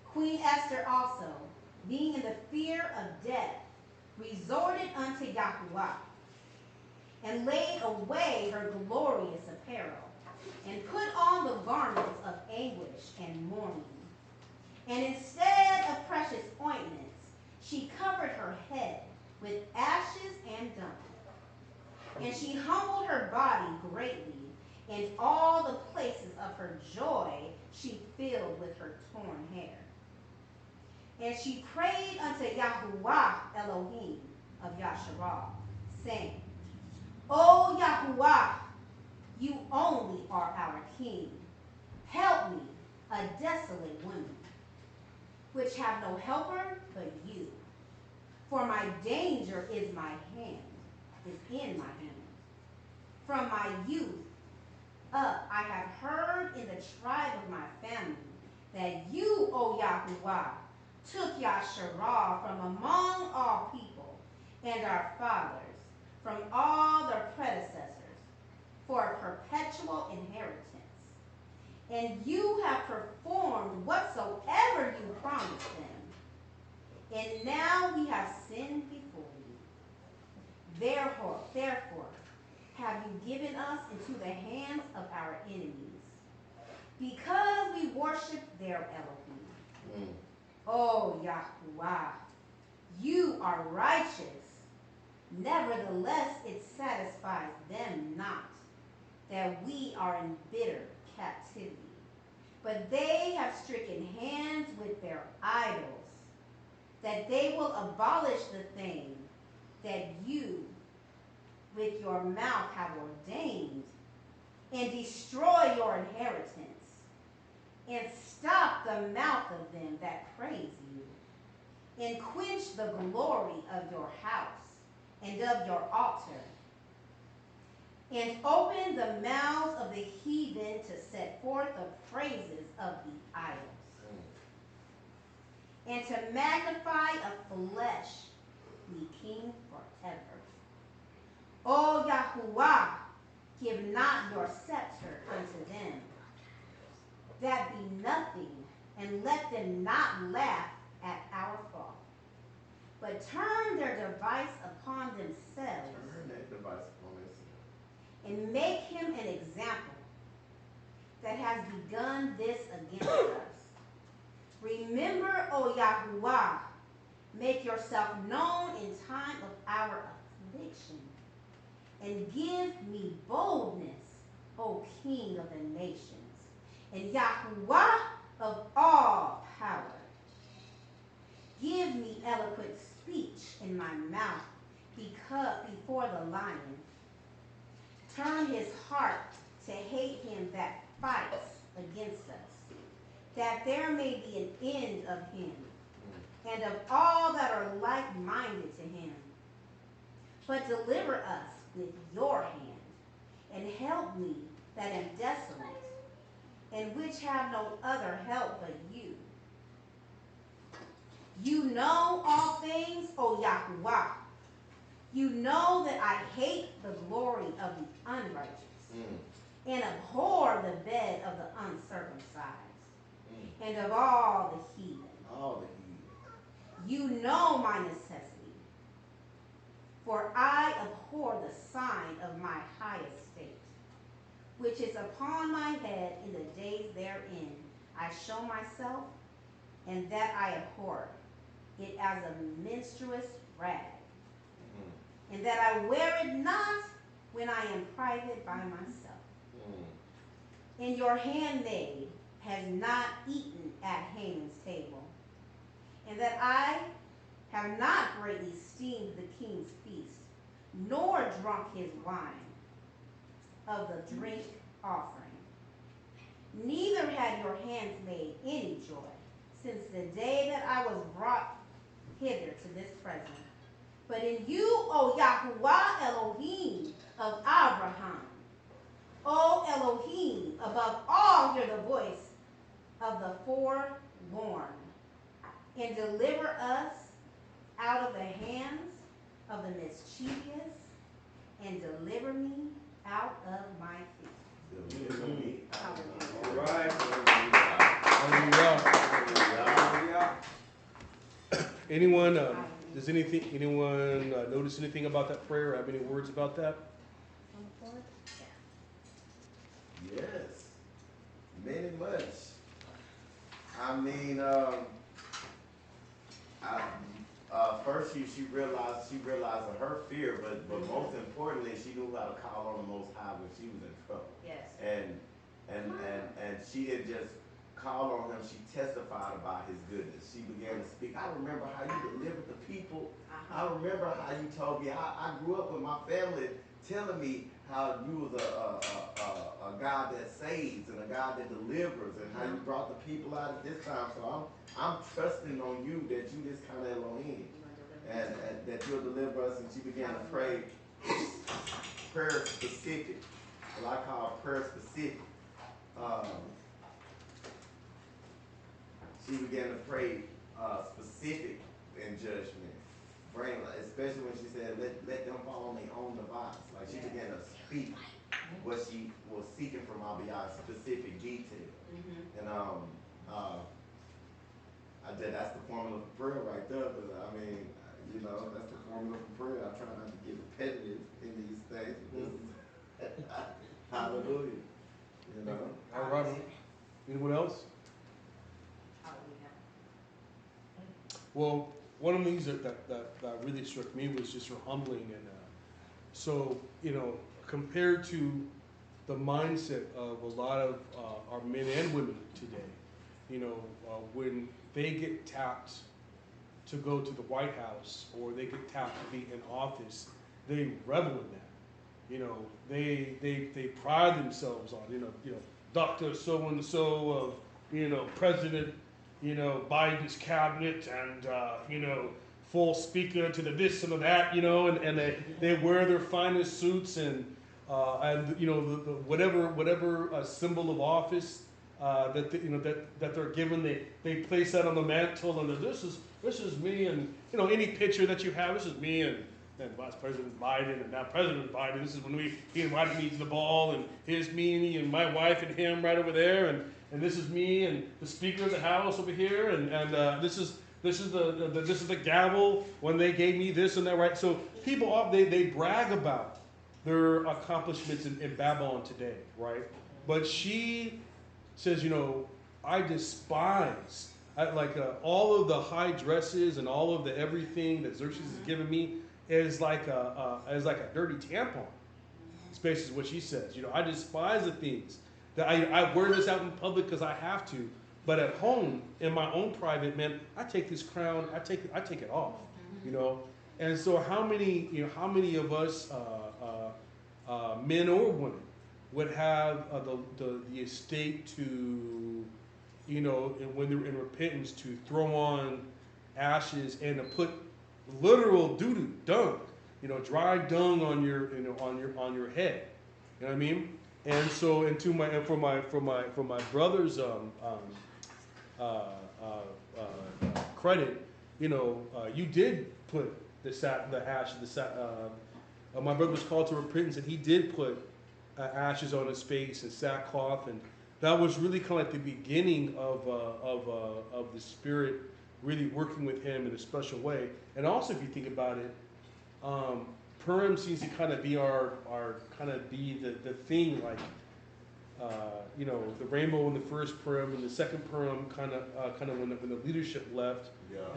Speaker 4: Queen Esther also, being in the fear of death, resorted unto Yahuwah, and laid away her glorious apparel, and put on the garments of anguish and mourning. And instead of precious ointments, she covered her head with ashes and dung. And she humbled her body greatly, and all the places of her joy she filled with her torn hair. And she prayed unto Yahuwah Elohim of Yasharal, saying, O Yahuwah, you only are our king. Help me, a desolate woman, which have no helper but you. For my danger is in my hand. From my youth up I have heard in the tribe of my family that you, O Yahuwah, took Yasharah from among all people and our fathers, from all their predecessors, for a perpetual inheritance. And you have performed whatsoever you promised them. And now we have sinned before you. Therefore, have you given us into the hands of our enemies, because we worship their Elohim. O Yahuwah, you are righteous. Nevertheless, it satisfies them not that we are in bitter captivity. But they have stricken hands with their idols, that they will abolish the thing that you with your mouth have ordained, and destroy your inheritance, and stop the mouth of them that praise you, and quench the glory of your house and of your altar, and open the mouths of the heathen to set forth the praises of the idols, and to magnify a fleshly king forever. O Yahuwah, give not your scepter unto them, that be nothing, and let them not laugh at our fall, but turn their device upon themselves, and make him an example that has begun this against us. Remember, O Yahuwah, make yourself known in time of our affliction, and give me boldness, O King of the nations, and Yahuwah of all power. Give me eloquent speech in my mouth before the lion. Turn his heart to hate him that fights against us, that there may be an end of him, and of all that are like-minded to him. But deliver us with your hand, and help me that am desolate, and which have no other help but you. You know all things, O Yahuwah. You know that I hate the glory of the unrighteous, and abhor the bed of the uncircumcised, and of all the heathen. You know my necessity, for I abhor the sign of my high estate, which is upon my head in the days therein I show myself, and that I abhor it as a menstruous rag, and that I wear it not when I am private by myself. And your handmaid has not eaten at Haman's table, and that I have not greatly esteemed the king's feast, nor drunk his wine of the drink offering. Neither had your handmaid any joy since the day that I was brought hither to this present. But in you, O Yahuwah Elohim of Abraham, O Elohim, above all, hear the voice of the forlorn, and deliver us out of the hands of the mischievous, and deliver me out of my feet.
Speaker 3: All right.
Speaker 1: Hallelujah. Anyone, anyone notice anything about that prayer or have any words about that?
Speaker 2: Yes, many much. I mean, first she realized of her fear, but most importantly, she knew how to call on the Most High when she was in trouble.
Speaker 4: Yes.
Speaker 2: And she didn't just call on him; she testified about his goodness. She began to speak. I remember how you delivered the people. I remember how you told me. I grew up with my family telling me how you was a God that saves and a God that delivers, and how you brought the people out at this time. So I'm trusting on you that you this kind of Elohim, and that you'll deliver us. And she began to pray prayer specific, what I call prayer specific. she began to pray specific in judgment. Bring, especially when she said, let them fall on their own device. Like she began to speak what she was seeking from Abiyah, specific detail. And that's the formula for prayer right there. But I mean, you know, that's the formula for prayer. I try not to get repetitive in these things. Hallelujah. You know.
Speaker 1: All right. Anyone else? Well, one of the things that really struck me was just her humbling, and so, you know, compared to the mindset of a lot of our men and women today, you know, when they get tapped to go to the White House or they get tapped to be in office, they revel in that. You know, they pride themselves on, you know, Dr. So-and-so of, you know, President, you know, Biden's cabinet, and, you know, full speaker to the this and the that, you know, and they wear their finest suits, and you know, the whatever symbol of office that they're given, they place that on the mantle, and this is me, and, you know, any picture that you have, this is me and Vice President Biden, and now President Biden. This is when he invited me to the ball, and here's me and my wife and him right over there, and this is me and the Speaker of the House over here, and this is the gavel when they gave me this and that, right? So people they brag about their accomplishments in Babylon today, right? But she says, you know, I despise all of the high dresses and all of the everything that Xerxes has given me is like a dirty tampon. It's basically what she says. You know, I despise the things that I wear this out in public because I have to, but at home in my own private, man, I take this crown, I take it off. You know, and so how many of us, men or women, would have the estate to, you know, when they're in repentance, to throw on ashes and to put literal doo-doo, dung, you know, dry dung on your, you know, on your head. You know what I mean? And so, for my brother's credit, you know, you did put my brother was called to repentance, and he did put ashes on his face and sackcloth, and that was really kind of like the beginning of the Spirit really working with him in a special way. And also, if you think about it, Purim seems to kind of be the thing, like, you know, the rainbow in the first Purim, and the second Purim kind of when the leadership left,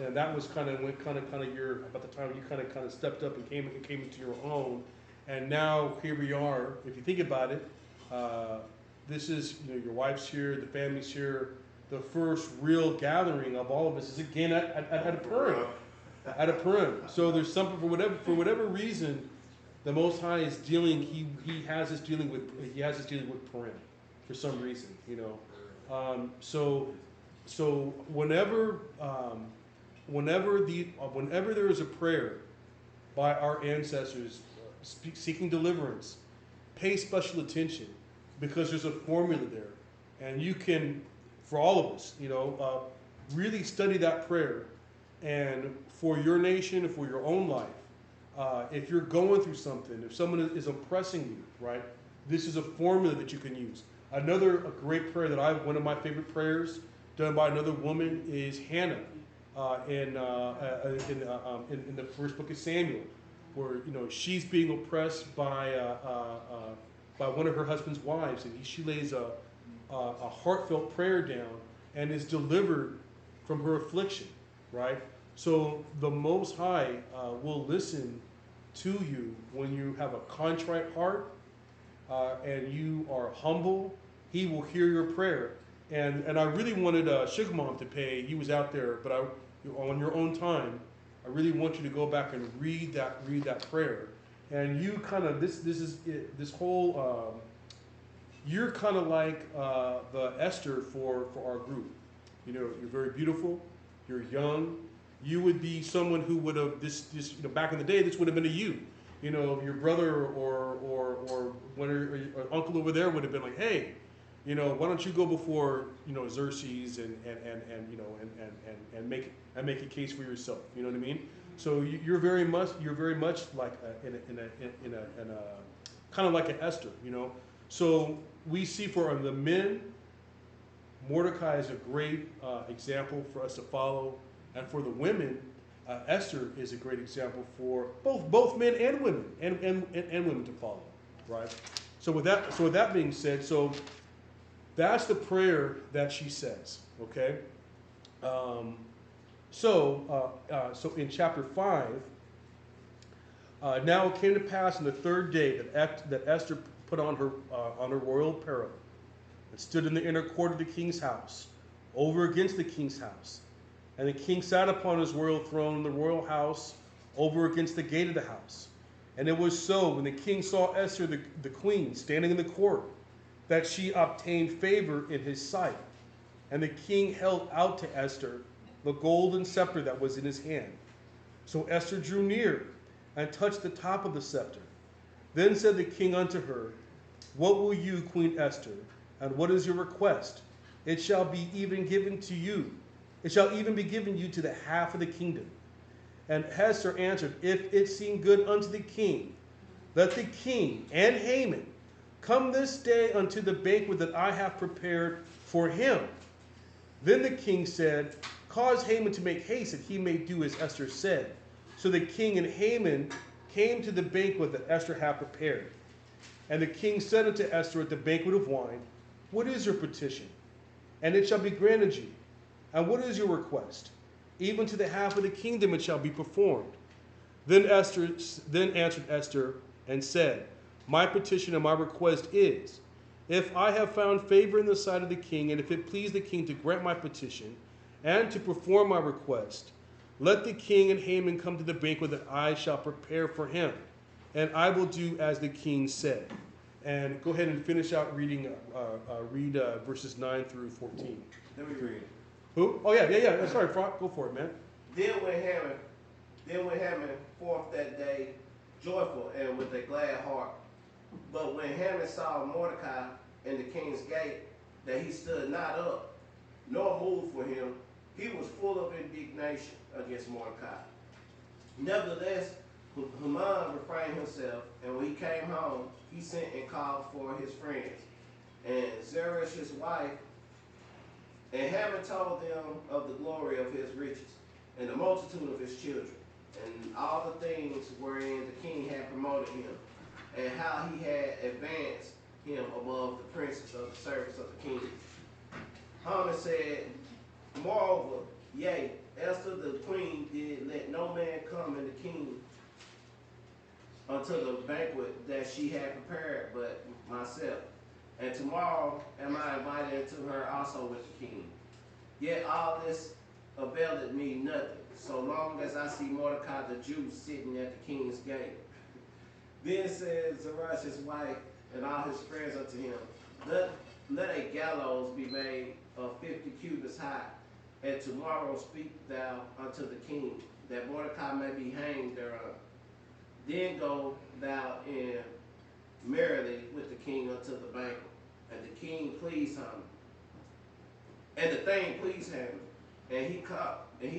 Speaker 1: and that was kind of about the time you kind of stepped up and came into your own, and now here we are. If you think about it, this is, you know, your wife's here, the family's here. The first real gathering of all of us is again at a Purim. At a Purim. So there's something, for whatever reason, the Most High is dealing. He has us dealing with Purim for some reason, you know. So whenever there is a prayer by our ancestors seeking deliverance, pay special attention, because there's a formula there, and you can, for all of us, you know, really study that prayer. And for your nation and for your own life, if you're going through something, if someone is oppressing you, right, this is a formula that you can use. A great prayer one of my favorite prayers done by another woman is Hannah in the first book of Samuel, where, you know, she's being oppressed by one of her husband's wives, and she lays a heartfelt prayer down and is delivered from her affliction, right? So the Most High will listen to you when you have a contrite heart and you are humble. He will hear your prayer. And I really wanted Sugar Mom to pay. He was out there, but on your own time, I really want you to go back and read that prayer. And you kind of, this whole, you're kind of like the Esther for our group. You know, you're very beautiful, you're young. You would be someone who would have, you know, back in the day, this would have been a you. You know, your brother or uncle over there would have been like, hey, why don't you go before, Xerxes and make a case for yourself. You know what I mean? So you're very much like in a kind of like an Esther. So we see for the men, Mordecai is a great example for us to follow, and for the women, Esther is a great example for both men and women and women to follow, right? So with that being said, so that's the prayer that she says, okay? So in chapter 5, now it came to pass on the third day that Esther put on her royal apparel and stood in the inner court of the king's house, over against the king's house. And the king sat upon his royal throne in the royal house, over against the gate of the house. And it was so, when the king saw Esther the queen standing in the court, that she obtained favor in his sight. And the king held out to Esther the golden scepter that was in his hand. So Esther drew near and touched the top of the scepter. Then said the king unto her, What will you, Queen Esther, and what is your request? It shall be even given to you. It shall even be given you to the half of the kingdom. And Esther answered, If it seem good unto the king, let the king and Haman come this day unto the banquet that I have prepared for him. Then the king said, Cause Haman to make haste, that he may do as Esther said. So the king and Haman came to the banquet that Esther had prepared. And the king said unto Esther at the banquet of wine, What is your petition? And it shall be granted you. And what is your request? Even to the half of the kingdom it shall be performed. Then answered Esther and said, My petition and my request is, if I have found favor in the sight of the king, and if it please the king to grant my petition and to perform my request, let the king and Haman come to the banquet that I shall prepare for him, and I will do as the king said. And go ahead and finish out reading, read verses 9 through 14.
Speaker 2: Let me read it.
Speaker 1: Who? Oh, yeah. Sorry, Frank, go for it, man.
Speaker 2: Then went Haman forth that day, joyful and with a glad heart. But when Haman saw Mordecai in the king's gate, that he stood not up, nor moved for him, he was full of indignation against Mordecai. Nevertheless, Haman refrained himself, and when he came home, he sent and called for his friends, and Zeresh his wife, and Haman told them of the glory of his riches, and the multitude of his children, and all the things wherein the king had promoted him, and how he had advanced him above the princes of the servants of the king. Haman said, Moreover, yea, Esther the queen did let no man come in the king unto the banquet that she had prepared but myself. And tomorrow am I invited into her also with the king. Yet all this availeth me nothing, so long as I see Mordecai the Jew sitting at the king's gate. Then said Zeresh his wife and all his friends unto him, Let a gallows be made of 50 cubits high, and tomorrow speak thou unto the king, that Mordecai may be hanged thereon. Then go thou in merrily with the king unto the banquet. And the king pleased him. And the thing pleased him. And he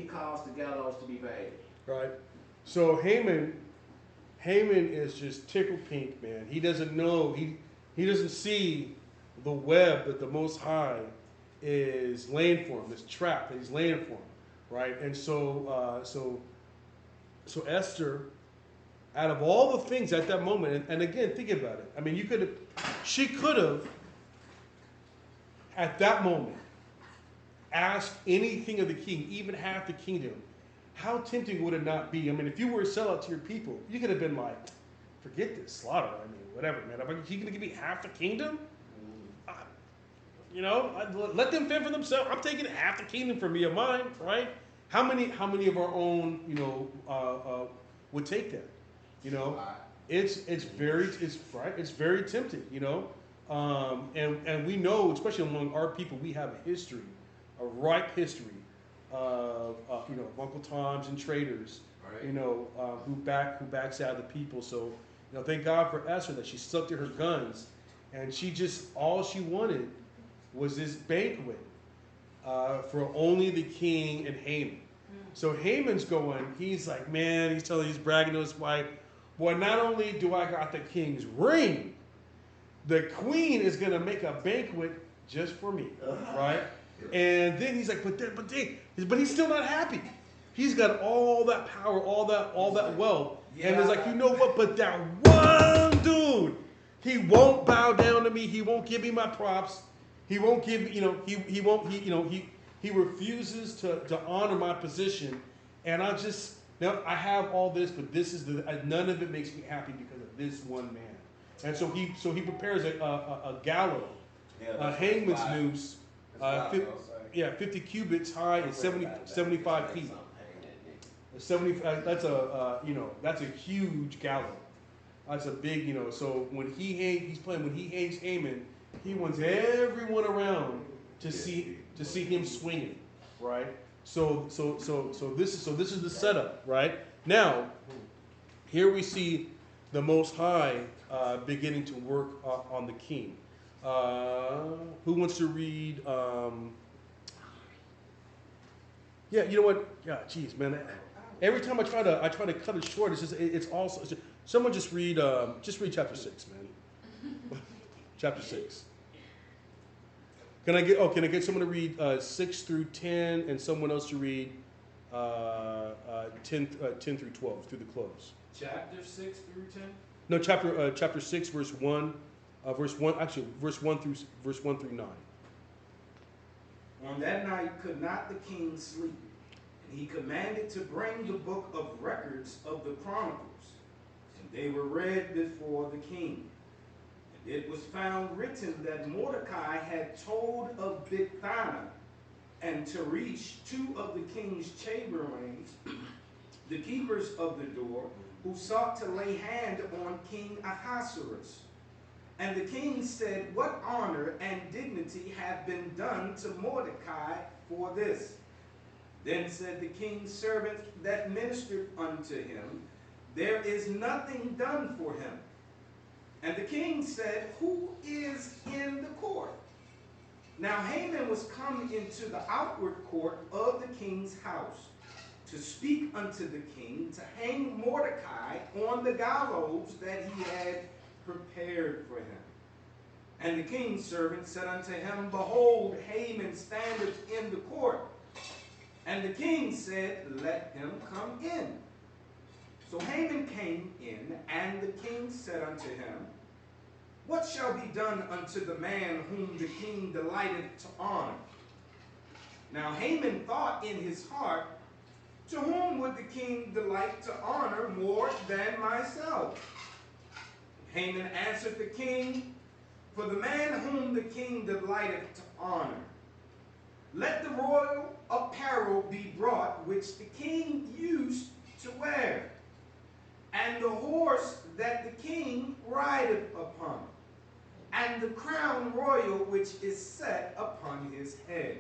Speaker 2: caused the gallows to be made.
Speaker 1: Right. So Haman is just tickled pink, man. He doesn't know, he doesn't see the web that the Most High is laying for him, this trap that he's laying for him, right? And so Esther, out of all the things at that moment, and again, think about it. I mean, she could have, at that moment, asked anything of the king, even half the kingdom. How tempting would it not be? I mean, if you were a sellout to your people, you could have been like, forget this slaughter. I mean, whatever, man. Are you going to give me half the kingdom? Let them fend for themselves. I'm taking half the kingdom for me of mine, right? How many of our own, would take that? It's very tempting, and we know, especially among our people, we have a history, a ripe history of Uncle Toms and traders, right. Who backs out the people. So, thank God for Esther that she stuck to her guns, and all she wanted was this banquet for only the king and Haman. So Haman's going, he's like, man, he's bragging to his wife, boy, not only do I got the king's ring, the queen is going to make a banquet just for me, right? And then he's like, but he's still not happy. He's got all that power, all that wealth. Yeah. And it's like, you know what? But that one dude, he won't bow down to me. He won't give me my props. He won't give, he refuses to honor my position. And I have all this, but none of it makes me happy because of this one man. And so he prepares a gallows, hangman's noose, 50 cubits high and 75 feet. 70. That's a huge gallows. That's a big, So when he hangs Haman, he wants everyone around to see him swinging, right? So this is the setup, right? Now, here we see the Most High beginning to work on the king. Who wants to read? Yeah, you know what? Yeah, geez, man. Every time I try to cut it short, someone just read chapter 6, man. Chapter 6. Can I get someone to read 6 through 10 and someone else to read 10 through 12 through the close?
Speaker 3: Chapter 6 through 10?
Speaker 1: No, chapter 6 verse 1 verse 1 through 9.
Speaker 3: On that night could not the king sleep, and he commanded to bring the book of records of the Chronicles, and they were read before the king. And it was found written that Mordecai had told of Bigthana and Teresh, two of the king's chamberlains, the keepers of the door, who sought to lay hand on King Ahasuerus. And the king said, what honor and dignity have been done to Mordecai for this? Then said the king's servant that ministered unto him, there is nothing done for him. And the king said, who is in the court? Now Haman was come into the outward court of the king's house to speak unto the king to hang Mordecai on the gallows that he had prepared for him. And the king's servant said unto him, behold, Haman standeth in the court. And the king said, let him come in. So Haman came in, and the king said unto him, what shall be done unto the man whom the king delighteth to honor? Now Haman thought in his heart, to whom would the king delight to honor more than myself? Haman answered the king, for the man whom the king delighteth to honor. Let the royal apparel be brought which the king used to wear, and the horse that the king rideth upon, and the crown royal which is set upon his head.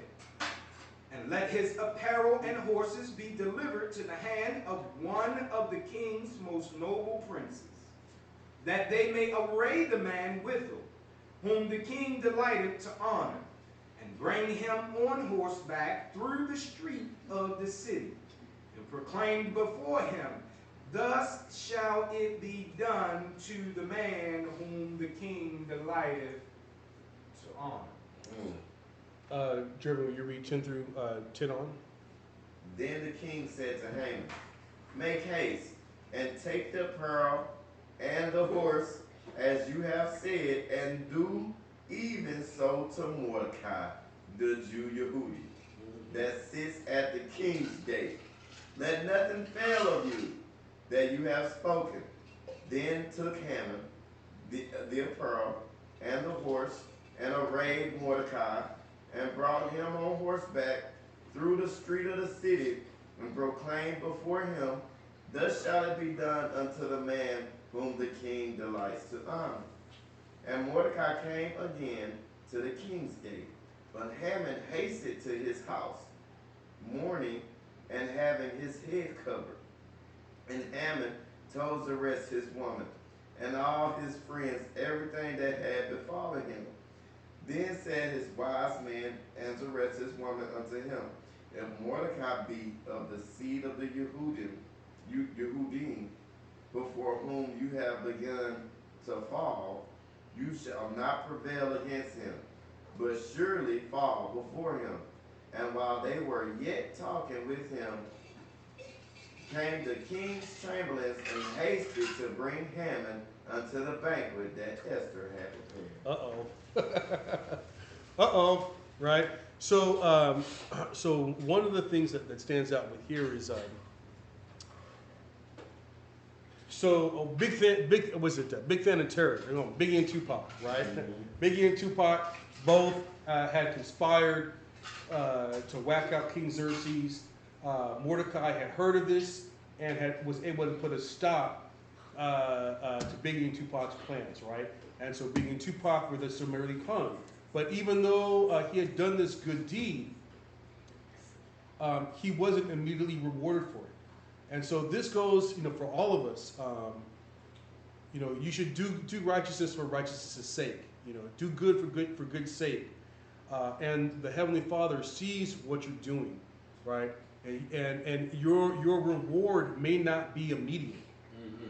Speaker 3: And let his apparel and horses be delivered to the hand of one of the king's most noble princes, that they may array the man withal, whom the king delighteth to honor, and bring him on horseback through the street of the city, and proclaim before him, thus shall it be done to the man whom the king delighteth to honor.
Speaker 1: Jeremy, will you read 10 through 10 on?
Speaker 2: Then the king said to Haman, make haste, and take the pearl and the horse, as you have said, and do even so to Mordecai, the Jew Yehudi, that sits at the king's gate. Let nothing fail of you that you have spoken. Then took Haman the pearl and the horse, and arrayed Mordecai, and brought him on horseback through the street of the city, and proclaimed before him, thus shall it be done unto the man whom the king delights to honor. And Mordecai came again to the king's gate. But Haman hasted to his house, mourning and having his head covered. And Haman told Zeresh his woman, and all his friends everything that had befallen him. Then said his wise men and Zeresh woman unto him, if Mordecai be of the seed of the Yehudim, before whom you have begun to fall, you shall not prevail against him, but surely fall before him. And while they were yet talking with him, came the king's chamberlains and hasted to bring Haman unto the banquet that Esther had prepared.
Speaker 1: Uh-oh, right? So, so one of the things that stands out with here is, big fan, Big fan of terror, you know, Biggie and Tupac, right? Biggie and Tupac both had conspired to whack out King Xerxes. Mordecai had heard of this and was able to put a stop to Biggie and Tupac's plans, right? And so Biggie and Tupac were summarily hung. But even though he had done this good deed, he wasn't immediately rewarded for it. And so this goes, you know, for all of us. You know, you should do righteousness for righteousness' sake. You know, do good for good's sake. And the Heavenly Father sees what you're doing, right? And your reward may not be immediate.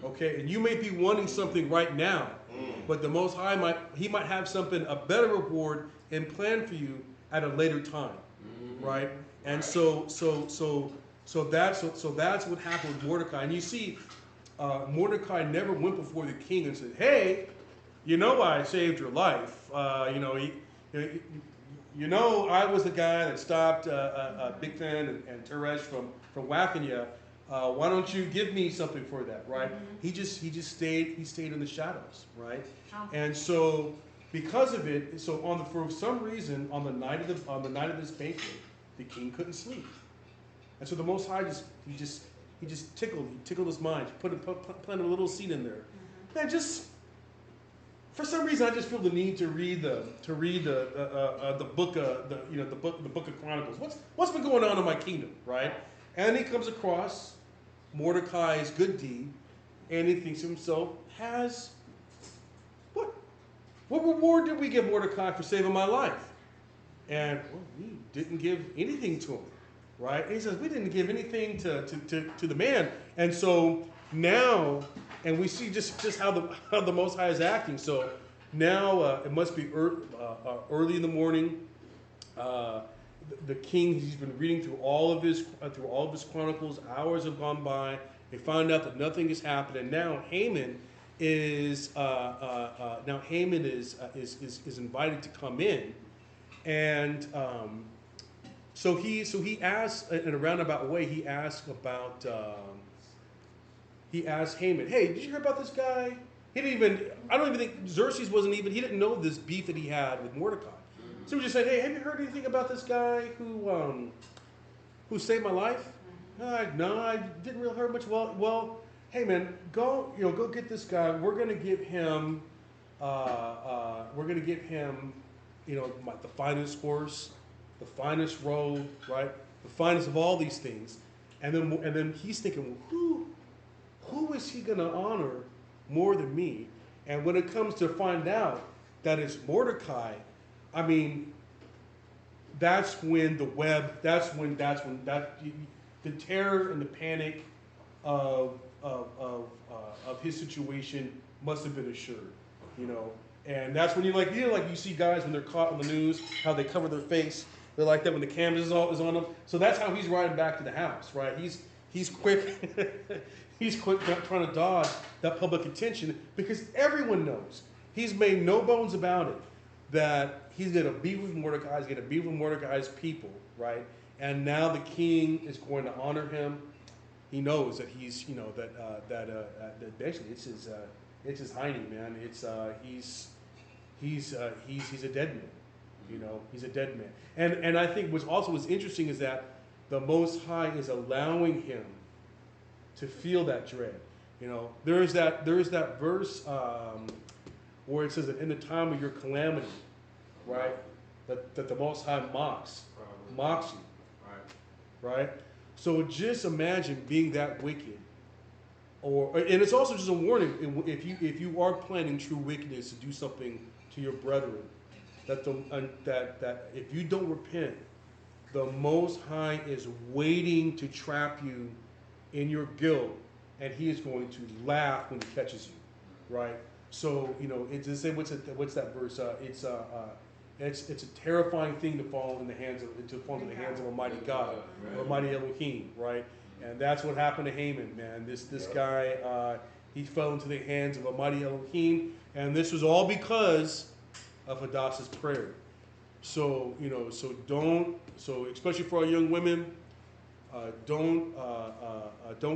Speaker 1: Okay, and you may be wanting something right now, but the Most High might have something, a better reward and plan for you at a later time, right? And so that's what happened with Mordecai. And you see, Mordecai never went before the king and said, "Hey, you know I saved your life. You know I was the guy that stopped Big Fan and Teresh from whacking you. Why don't you give me something for that?" Right? He just stayed in the shadows, right? And so because of it, for some reason on the night of this banquet, the king couldn't sleep, and so the Most High just tickled his mind, planted a little seed in there, and just for some reason I just feel the need to read the book of Chronicles. What's been going on in my kingdom, right? And he comes across Mordecai's good deed, and he thinks to himself, what reward did we give Mordecai for saving my life? And we didn't give anything to him, right? And he says, we didn't give anything to the man. And so now, and we see just how the Most High is acting. So now it must be early in the morning. The king, he's been reading through all of his chronicles. Hours have gone by. They find out that nothing has happened, and now Haman is invited to come in, and so he asks in a roundabout way. He asks Haman, "Hey, did you hear about this guy?" I don't even think Xerxes he didn't know this beef that he had with Mordecai. So we just said, "Hey, have you heard anything about this guy who saved my life?" No, I didn't really hear much. Well, hey man, go get this guy. We're gonna give him, the finest horse, the finest robe, right? The finest of all these things. And then he's thinking, well, who is he gonna honor more than me? And when it comes to find out that it's Mordecai, I mean, that's when the terror and the panic of his situation must have been assured, you know. And that's when you see guys when they're caught on the news, how they cover their face. They're like that when the camera is on them. So that's how he's riding back to the house, right? He's quick. He's quick trying to dodge that public attention because everyone knows. He's made no bones about it that he's going to be with Mordecai. He's going to be with Mordecai's people, right? And now the king is going to honor him. He knows that he's, that basically it's his hiney, man. He's a dead man. You know, he's a dead man. And I think what's interesting is that the Most High is allowing him to feel that dread. You know, there is that verse where it says that in the time of your calamity, right, that the Most High mocks you, right? So just imagine being that wicked, and it's also just a warning if you are planning true wickedness to do something to your brethren, that that if you don't repent, the Most High is waiting to trap you in your guilt, and He is going to laugh when He catches you, right? So it's to say what's that verse? It's a terrifying thing to fall in the hands of a mighty God or a mighty Elohim, right? And that's what happened to Haman, man. This guy, he fell into the hands of a mighty Elohim, and this was all because of Hadassah's prayer. So so especially for our young women, don't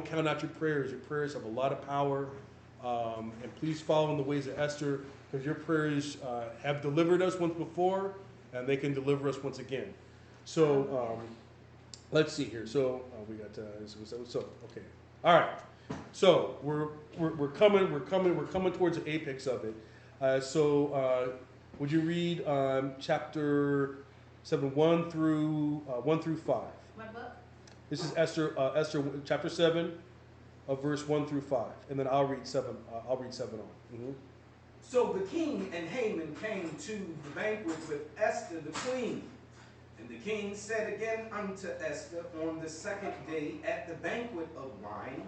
Speaker 1: count out your prayers. Your prayers have a lot of power, and please follow in the ways of Esther, because your prayers have delivered us once before, and they can deliver us once again. So let's see here. So we got okay, all right. So we're coming towards the apex of it. Would you read chapter 7, 1 through 5?
Speaker 4: What book?
Speaker 1: This is Esther chapter 7, verse 1 through 5, and then I'll read 7. I'll read 7 on. Mm-hmm.
Speaker 3: So the king and Haman came to the banquet with Esther the queen. And the king said again unto Esther on the second day at the banquet of wine,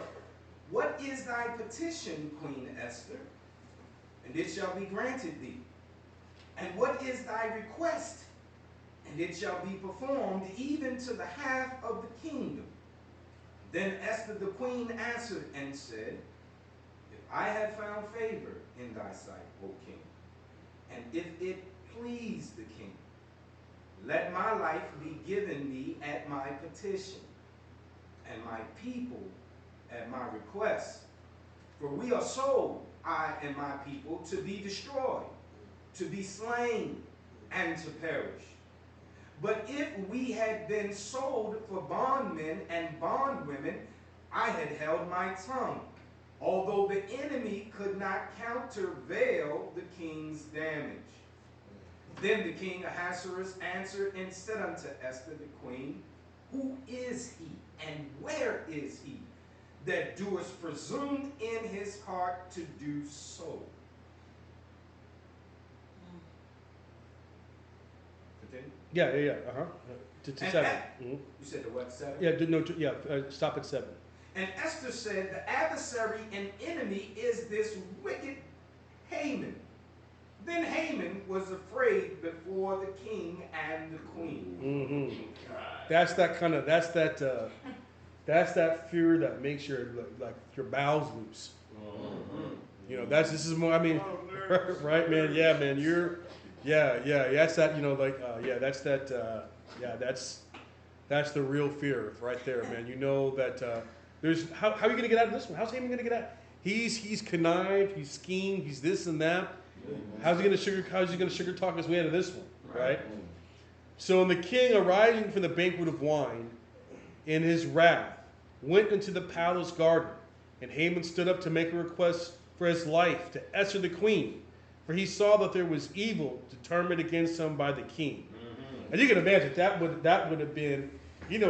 Speaker 3: What is thy petition, Queen Esther? And it shall be granted thee. And what is thy request? And it shall be performed even to the half of the kingdom. Then Esther the queen answered and said, If I have found favor in thy sight, O king, and if it please the king, let my life be given me at my petition, and my people at my request. For we are sold, I and my people, to be destroyed, to be slain, and to perish. But if we had been sold for bondmen and bondwomen, I had held my tongue, although the enemy could not countervail the king's damage. Then the king Ahasuerus answered and said unto Esther the queen, Who is he, and where is he, that doest presume in his heart to do so? Continue.
Speaker 1: Yeah. To 7. Mm-hmm.
Speaker 3: You said the what, 7?
Speaker 1: Yeah, stop at 7.
Speaker 3: And Esther said, The adversary and enemy is this wicked Haman. Then Haman was afraid before the king and the queen.
Speaker 1: Mm-hmm. That's that fear that makes your bowels loose.
Speaker 5: Mm-hmm.
Speaker 1: This is more. I mean, right, man? Yeah, man. That's that. That's the real fear right there, man. You know that there's how are you gonna get out of this one? How's Haman gonna get out? He's connived. He's schemed. He's this and that. How's he gonna sugar talk his way out of this one, right? So the king, arising from the banquet of wine, in his wrath, went into the palace garden, and Haman stood up to make a request for his life to Esther the queen, for he saw that there was evil determined against him by the king. Mm-hmm. And you can imagine that would have been,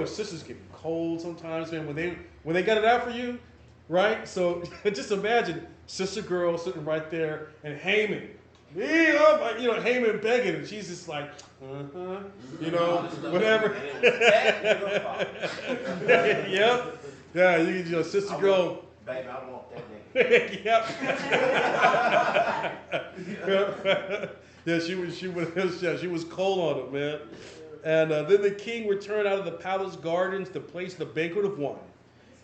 Speaker 1: sisters get cold sometimes, man, when they got it out for you, right? So just imagine sister girl sitting right there, and Haman, Haman begging, and she's just like, whatever. Yep. Yeah, sister girl.
Speaker 5: Baby, I want that nigga.
Speaker 1: Yep. Yeah, she was cold on him, man. And then the king returned out of the palace gardens to place the banquet of wine.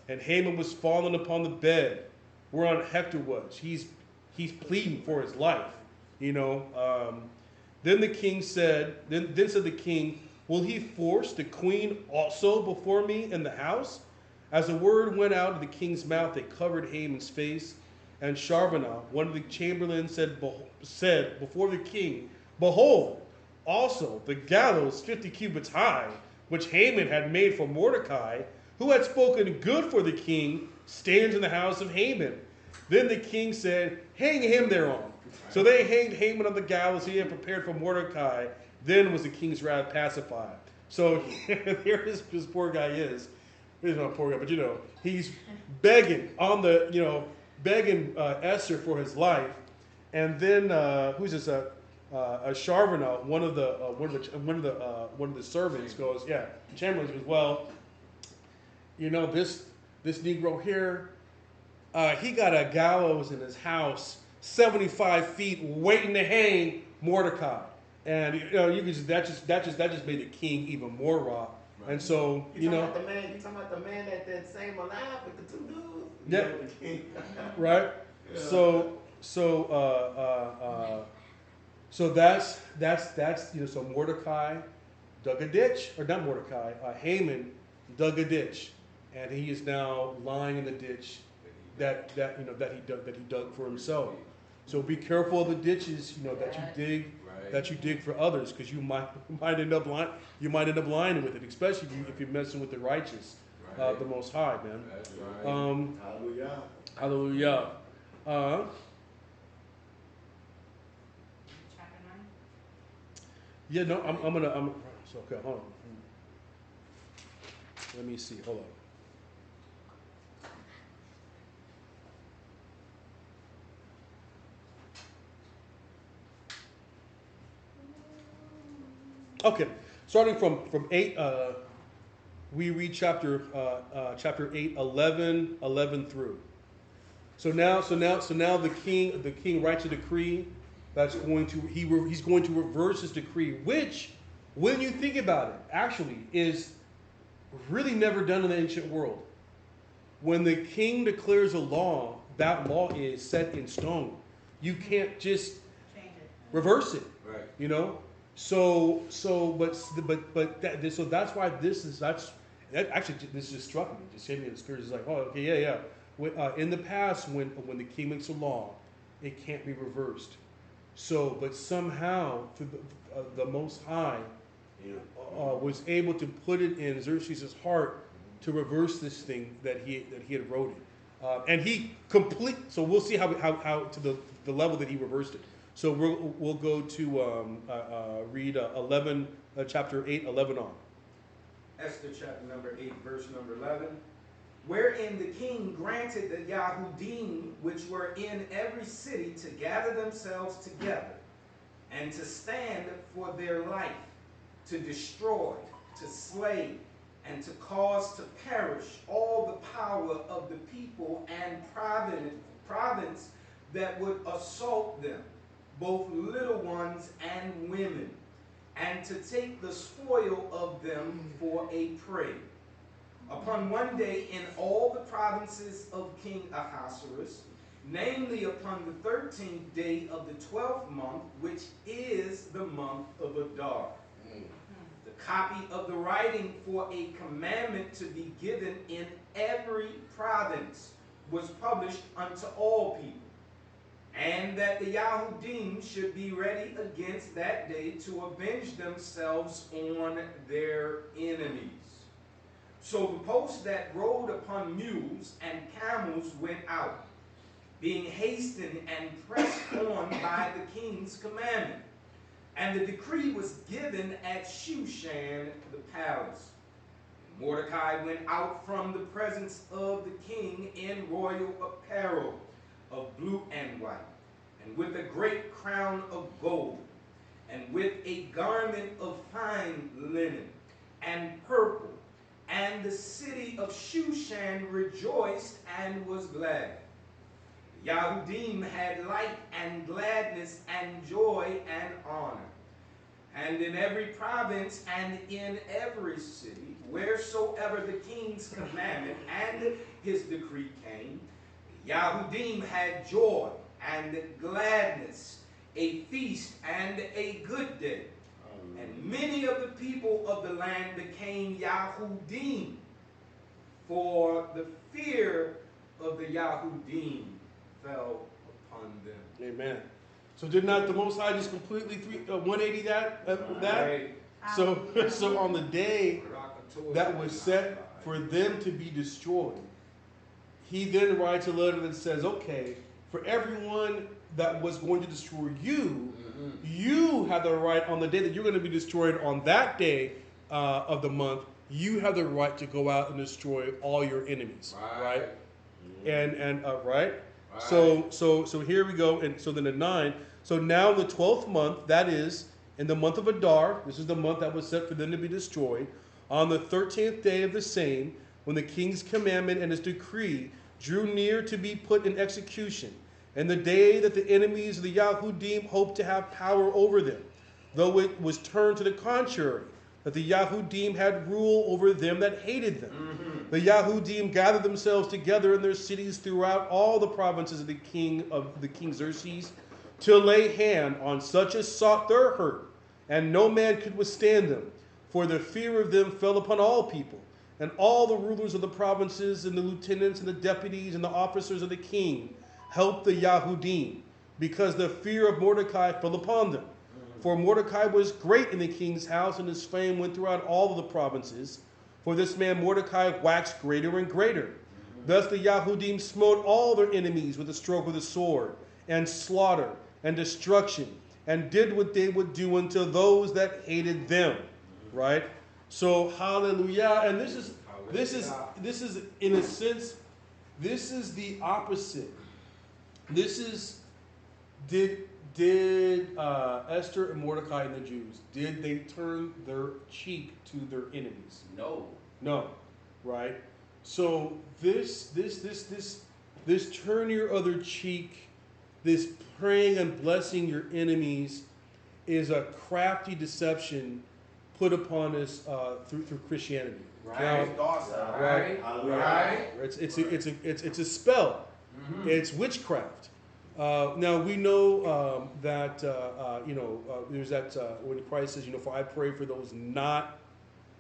Speaker 1: And Haman was fallen upon the bed whereon Hector was. He's pleading for his life, Then the king said, then said the king, Will he force the queen also before me in the house? As the word went out of the king's mouth, it covered Haman's face. And Sharvanah, one of the chamberlains, said before the king, Behold, also the gallows 50 cubits high, which Haman had made for Mordecai, who had spoken good for the king, stands in the house of Haman. Then the king said, Hang him thereon. So they hanged Haman on the gallows he had prepared for Mordecai. Then was the king's wrath pacified. So here this poor guy is. He's not a poor guy, but he's begging begging Esther for his life. And then who's this? Sharvana, one of the servants goes, yeah, Chamberlain goes, well, you know, this Negro here, he got a gallows in his house 75 feet waiting to hang Mordecai. And you know, that just made the king even more raw. Right. And so, you know,
Speaker 5: you talking about the man that saved alive with the 2 dudes?
Speaker 1: Yeah.
Speaker 5: The king.
Speaker 1: Right.
Speaker 5: Yeah.
Speaker 1: So that's you know, so Mordecai dug a ditch, or not Mordecai, Haman dug a ditch, and he is now lying in the ditch that he dug for himself. So be careful of the ditches, you know, that you dig for others, because you might end up lying with it, especially if you're messing with the righteous, the Most High, man.
Speaker 5: That's right.
Speaker 2: Hallelujah.
Speaker 1: Hallelujah.
Speaker 4: Chapter 9.
Speaker 1: Yeah, no, so okay, hold on. Let me see, hold on. Okay, starting from 8, we read chapter 8, 11 through. So now the king writes a decree that's he's going to reverse his decree, which, when you think about it, actually is really never done in the ancient world. When the king declares a law, that law is set in stone. You can't just
Speaker 4: Change it.
Speaker 1: reverse it.
Speaker 5: Right.
Speaker 1: You know. So that's why this just struck me. Just hit me in the spirit. It's like, oh, okay, yeah. In the past, when the king makes a law, it can't be reversed. So, but somehow, through the Most High was able to put it in Xerxes' heart to reverse this thing that he had wrote it, and he So we'll see how to the level that he reversed it. So we'll go to read 11, chapter 8, 11 on.
Speaker 3: Esther chapter number 8, verse number 11. Wherein the king granted the Yahudim which were in every city to gather themselves together and to stand for their life, to destroy, to slay, and to cause to perish all the power of the people and province that would assault them, both little ones and women, and to take the spoil of them for a prey. Upon one day in all the provinces of King Ahasuerus, namely upon the 13th day of the 12th month, which is the month of Adar. The copy of the writing for a commandment to be given in every province was published unto all people, and that the Yahudim should be ready against that day to avenge themselves on their enemies. So the post that rode upon mules and camels went out, being hastened and pressed on by the king's commandment. And the decree was given at Shushan the palace. And Mordecai went out from the presence of the king in royal apparel of blue and white, and with a great crown of gold, and with a garment of fine linen and purple. And the city of Shushan rejoiced and was glad. The Yahudim had light and gladness and joy and honor. And in every province and in every city, wheresoever the king's commandment and his decree came, the Yahudim had joy and gladness, a feast and a good day. And many of the people of the land became Yahudim, for the fear of the Yahudim fell upon them.
Speaker 1: Amen. So did not the Most High just completely 180 that?
Speaker 3: Right.
Speaker 1: So on the day that was set for them to be destroyed, he then writes a letter that says, okay, for everyone that was going to destroy you, you have the right on the day that you're going to be destroyed on that day of the month, you have the right to go out and destroy all your enemies. Right? And right? So here we go, and so then at 9. So now in the 12th month, that is in the month of Adar, this is the month that was set for them to be destroyed. On the 13th day of the same, when the king's commandment and his decree drew near to be put in execution, and the day that the enemies of the Yahudim hoped to have power over them, though it was turned to the contrary, that the Yahudim had rule over them that hated them.
Speaker 3: Mm-hmm.
Speaker 1: The Yahudim gathered themselves together in their cities throughout all the provinces of the king Xerxes, to lay hand on such as sought their hurt, and no man could withstand them, for the fear of them fell upon all people, and all the rulers of the provinces, and the lieutenants, and the deputies, and the officers of the king helped the Yahudim, because the fear of Mordecai fell upon them. For Mordecai was great in the king's house, and his fame went throughout all of the provinces. For this man Mordecai waxed greater and greater. Thus the Yahudim smote all their enemies with a stroke of the sword, and slaughter, and destruction, and did what they would do unto those that hated them. Right? So hallelujah. And this is in a sense, this is the opposite. This is did Esther and Mordecai and the Jews, did they turn their cheek to their enemies? No, right? So this turn your other cheek, this praying and blessing your enemies, is a crafty deception put upon us through Christianity.
Speaker 3: Right.
Speaker 1: Right. It's a spell. Mm-hmm. It's witchcraft. Now we know that there's that when Christ says, for I pray for those not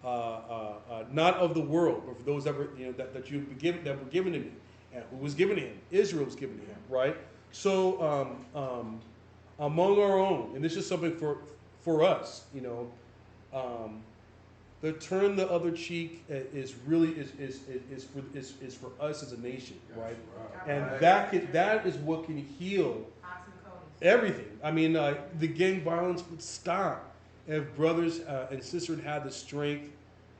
Speaker 1: of the world, but for those that were that you've given, that were given to me, and who was given to him. Israel was given to him, right? So among our own, and this is something for us, the turn the other cheek is really is for us as a nation, right? And that is what can heal everything. I mean, the gang violence would stop if brothers and sisters had the strength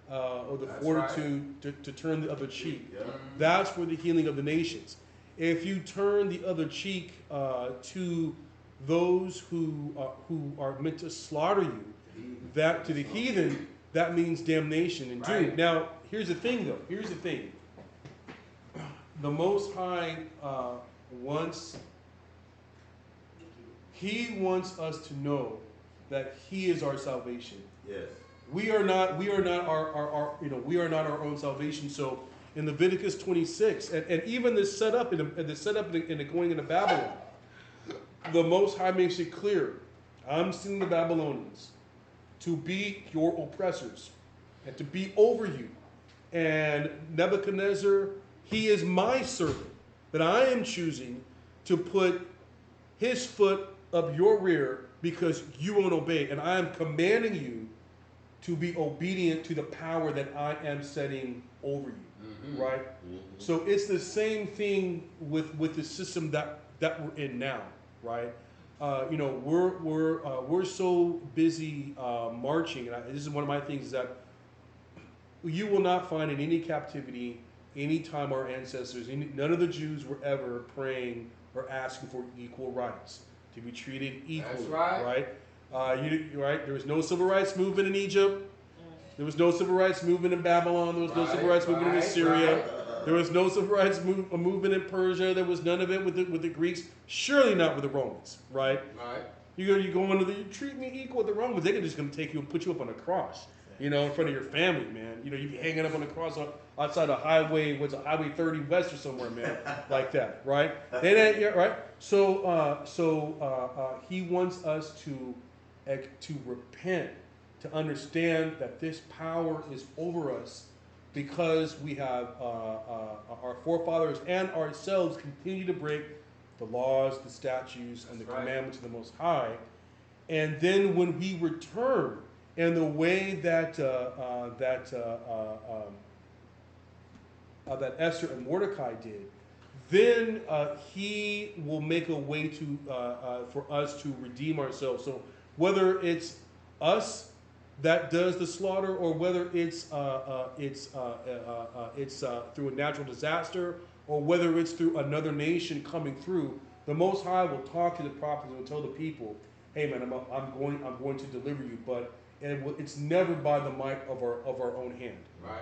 Speaker 1: or the fortitude to turn the other cheek. Yeah. That's for the healing of the nations. If you turn the other cheek to those who are meant to slaughter you, that to the heathen, that means damnation and doom. Right. Now, here's the thing, though. Here's the thing. The Most High wants us to know that He is our salvation.
Speaker 2: Yes.
Speaker 1: We are not our own salvation. So in Leviticus 26, and even this setup in the going into Babylon, the Most High makes it clear. I'm sending the Babylonians to be your oppressors and to be over you. And Nebuchadnezzar, he is my servant that I am choosing to put his foot up your rear because you won't obey. And I am commanding you to be obedient to the power that I am setting over you. Mm-hmm. Right? Mm-hmm. So it's the same thing with the system that we're in now, right? We're so busy marching, and this is one of my things, is that you will not find in any captivity, any time our ancestors, none of the Jews were ever praying or asking for equal rights, to be treated equally. That's right. Right? There was no civil rights movement in Egypt. There was no civil rights movement in Babylon. There was no civil rights movement in Assyria. There was no civil rights movement in Persia. There was none of it with the Greeks. Surely not with the Romans, right? Right. You go into you treat me equal with the Romans. They're just going to take you and put you up on a cross, in front of your family, man. You'd be hanging up on a cross outside a highway, Highway 30 West or somewhere, man, like that, right? Right. So he wants us to repent, to understand that this power is over us, because we have our forefathers and ourselves continue to break the laws, the statutes, and the commandments of the Most High. And then when we return in the way that Esther and Mordecai did, then He will make a way for us to redeem ourselves. So whether it's us that does the slaughter, or whether it's through a natural disaster, or whether it's through another nation coming through, the Most High will talk to the prophets and will tell the people, "Hey, man, I'm going to deliver you," but it's never by the might of our own hand,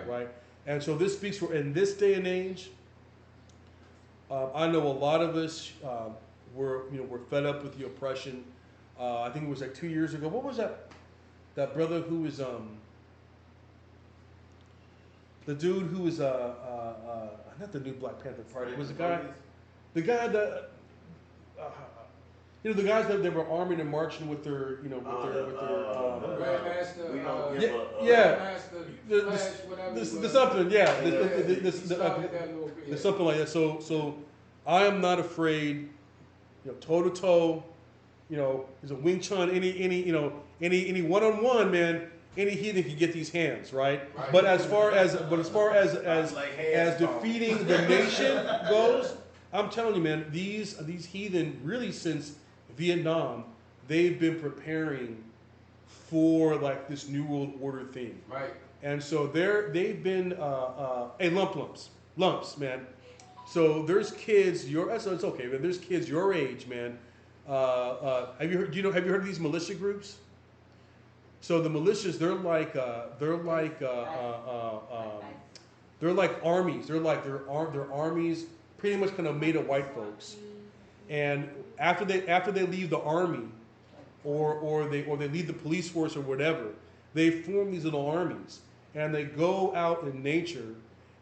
Speaker 1: right? And so this speaks for in this day and age. I know a lot of us we're fed up with the oppression. I think it was like 2 years ago. What was that brother who was the dude who was not the new Black Panther Party. It was the guy that the guys that they were arming and marching with their
Speaker 5: Grandmaster,
Speaker 2: we don't give up.
Speaker 1: the something, the something like that. So I am not afraid, toe to toe. There's a Wing Chun, any one-on-one, man. Any heathen can get these hands, right? But as far as defeating the nation goes, I'm telling you, man, these heathen really since Vietnam, they've been preparing for like this New World Order thing,
Speaker 5: right?
Speaker 1: And so they've been lumps, man. So there's kids it's okay, man. There's kids your age, man. Have you heard of these militia groups? So the militias, they're like armies. They're armies, pretty much kind of made of white folks. And after they leave the army, or they leave the police force or whatever, they form these little armies, and they go out in nature,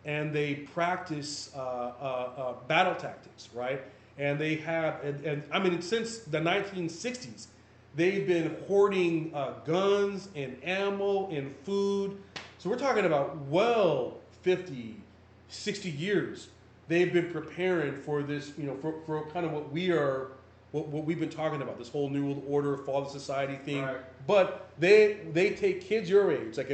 Speaker 1: and they practice battle tactics, right? And they have, and I mean, since the 1960s, they've been hoarding guns and ammo and food. So we're talking about 50, 60 years. They've been preparing for this, for kind of what we've been talking about, this whole New World Order, fall of society thing.
Speaker 5: Right.
Speaker 1: But they take kids your age, like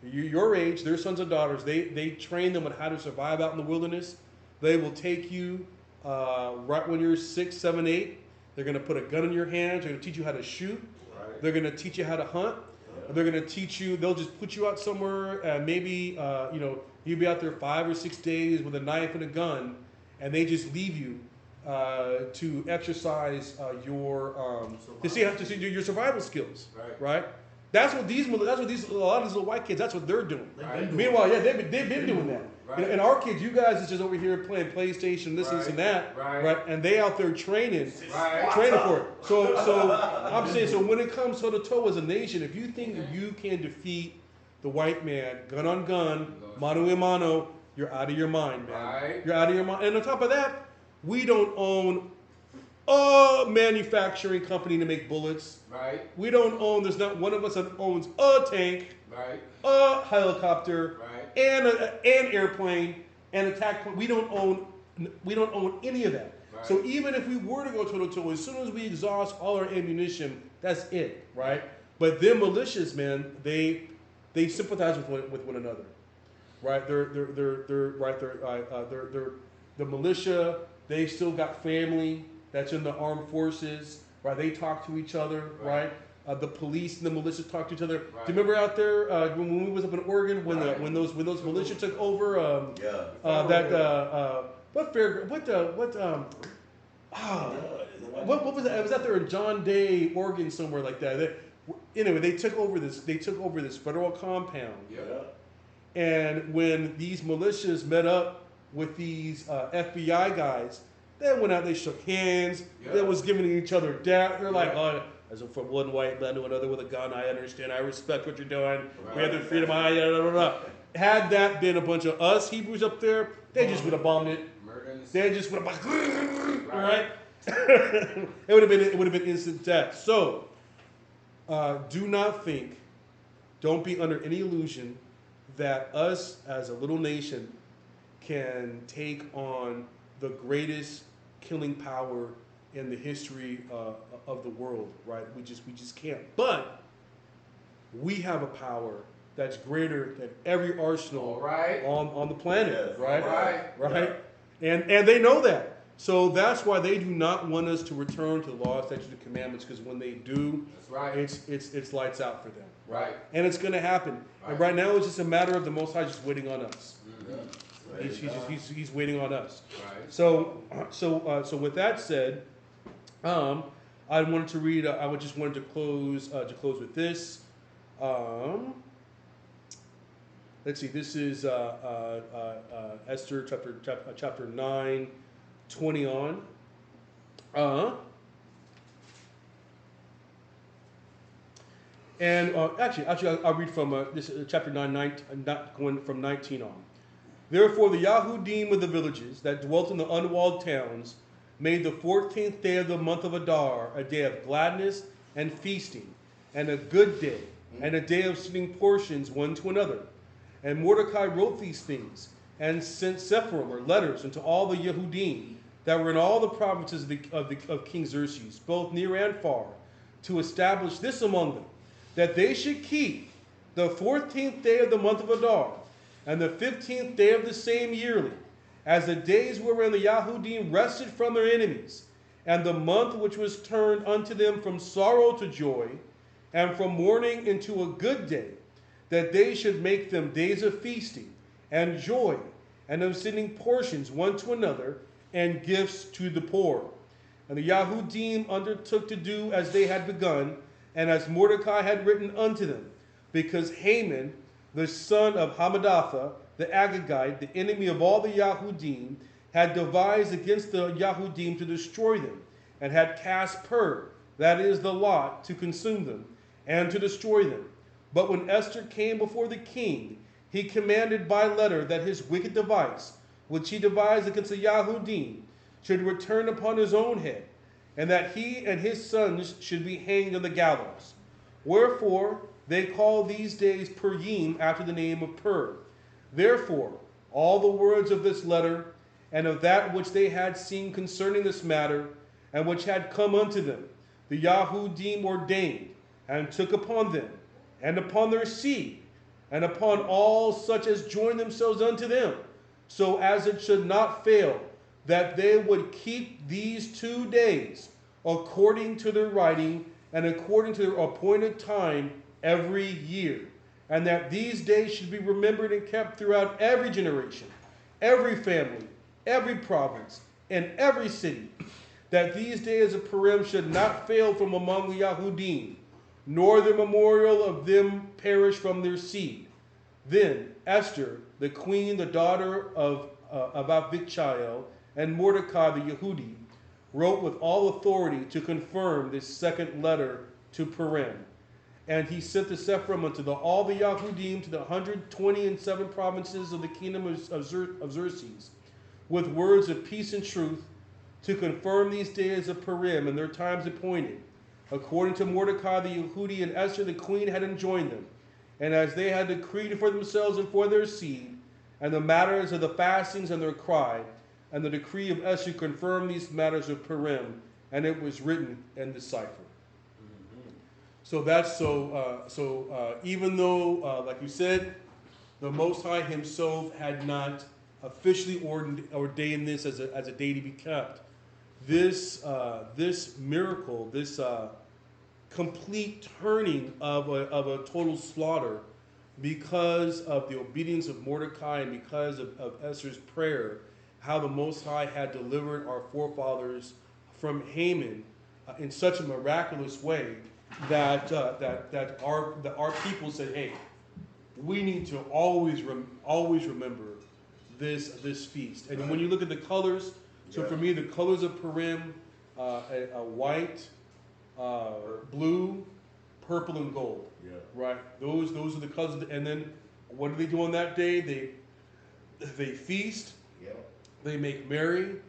Speaker 1: your age, their sons and daughters, they train them on how to survive out in the wilderness. They will take you right when you're 6, 7, 8. They're going to put a gun in your hands. They're going to teach you how to shoot.
Speaker 5: Right.
Speaker 1: They're going to teach you how to hunt.
Speaker 5: Yeah.
Speaker 1: They're going to teach you. They'll just put you out somewhere, and maybe you'll be out there 5 or 6 days with a knife and a gun, and they just leave you to exercise your your survival skills. Right. That's what a lot of these little white kids. That's what they're doing.
Speaker 5: Right.
Speaker 1: Meanwhile, they've been doing that.
Speaker 5: Right.
Speaker 1: And our kids, you guys, is just over here playing PlayStation, this and that, right? And they out there training for it. So I'm saying, so when it comes toe to toe as a nation, if you think that you can defeat the white man, gun on gun, mano a mano, you're out of your mind, man.
Speaker 5: Right.
Speaker 1: You're out of your mind. And on top of that, we don't own a manufacturing company to make bullets.
Speaker 5: Right.
Speaker 1: We don't own. There's not one of us that owns a tank, a helicopter, and an airplane, and attack point. We don't own any of that. Right. So even if we were to go toe to toe, as soon as we exhaust all our ammunition, that's it, right? But them militias, man, they sympathize with one another, right? They're the militia. They still got family that's in the armed forces, right? They talk to each other, right? The police and the militia talk to each other.
Speaker 5: Right.
Speaker 1: Do you remember out there when we was up in Oregon when those militia took over? What was that? It was out there in John Day, Oregon, somewhere like that. Anyway, they took over this federal compound.
Speaker 5: Yeah.
Speaker 1: And when these militias met up with these FBI guys, they went out, they shook hands, they was giving each other dap. They're like, as if from one white man to another with a gun, I understand, I respect what you're doing. We have the freedom, Had that been a bunch of us Hebrews up there, they just would have bombed it. They just would have, right? It would have been instant death. So, do not think, don't be under any illusion that us as a little nation can take on the greatest killing power in the history of the world, right? We just can't. But we have a power that's greater than every arsenal on the planet, right? And they know that. So that's why they do not want us to return to the law, statutes, and commandments, because when they do, it's lights out for them, right? And it's going to happen. And right now, it's just a matter of the Most High just waiting on us. He's waiting on us.
Speaker 3: Right.
Speaker 1: So with that said, I wanted to read. I would just wanted to close with this. Let's see. This is Esther chapter 9, 20 on. And actually, I'll read from this chapter 9, going from 19 on. Therefore, the Yahudim of the villages that dwelt in the unwalled towns made the 14th day of the month of Adar a day of gladness and feasting, and a good day, and a day of sending portions one to another. And Mordecai wrote these things, and sent Sepharim, or letters, unto all the Yehudim that were in all the provinces of King Xerxes, both near and far, to establish this among them, that they should keep the 14th day of the month of Adar, and the 15th day of the same yearly, as the days wherein the Yahudim rested from their enemies, and the month which was turned unto them from sorrow to joy, and from mourning into a good day, that they should make them days of feasting and joy, and of sending portions one to another, and gifts to the poor. And the Yahudim undertook to do as they had begun, and as Mordecai had written unto them, because Haman, the son of Hammedatha, the Agagite, the enemy of all the Yahudim, had devised against the Yahudim to destroy them, and had cast pur, that is the lot, to consume them, and to destroy them. But when Esther came before the king, he commanded by letter that his wicked device, which he devised against the Yahudim, should return upon his own head, and that he and his sons should be hanged on the gallows. Wherefore they call these days puriym, after the name of Pur. Therefore all the words of this letter, and of that which they had seen concerning this matter, and which had come unto them, the Yahudim ordained, and took upon them, and upon their seed, and upon all such as joined themselves unto them, so as it should not fail, that they would keep these 2 days, according to their writing, and according to their appointed time every year, and that these days should be remembered and kept throughout every generation, every family, every province, and every city, that these days of Purim should not fail from among the Yahudim, nor the memorial of them perish from their seed. Then Esther, the queen, the daughter of Abichail, and Mordecai the Yehudi, wrote with all authority to confirm this second letter to Purim. And he sent the Sepharim unto all the Yahudim to the 127 provinces of the kingdom of Xerxes, with words of peace and truth, to confirm these days of Purim and their times appointed, according to Mordecai the Yehudi and Esther the queen had enjoined them, and as they had decreed for themselves and for their seed, and the matters of the fastings and their cry, and the decree of Esther confirmed these matters of Purim, and it was written in the cipher. So that's even though, like you said, the Most High Himself had not officially ordained this as a day to be kept, this miracle, this complete turning of a total slaughter, because of the obedience of Mordecai and because of Esther's prayer, how the Most High had delivered our forefathers from Haman in such a miraculous way that our people said, "Hey, we need to always remember this feast." And when you look at the colors, so for me, the colors of Purim, a white, blue, purple, and gold.
Speaker 2: Yeah.
Speaker 1: Right. Those are the colors. And then what do they do on that day? They feast.
Speaker 2: Yeah.
Speaker 1: They make merry.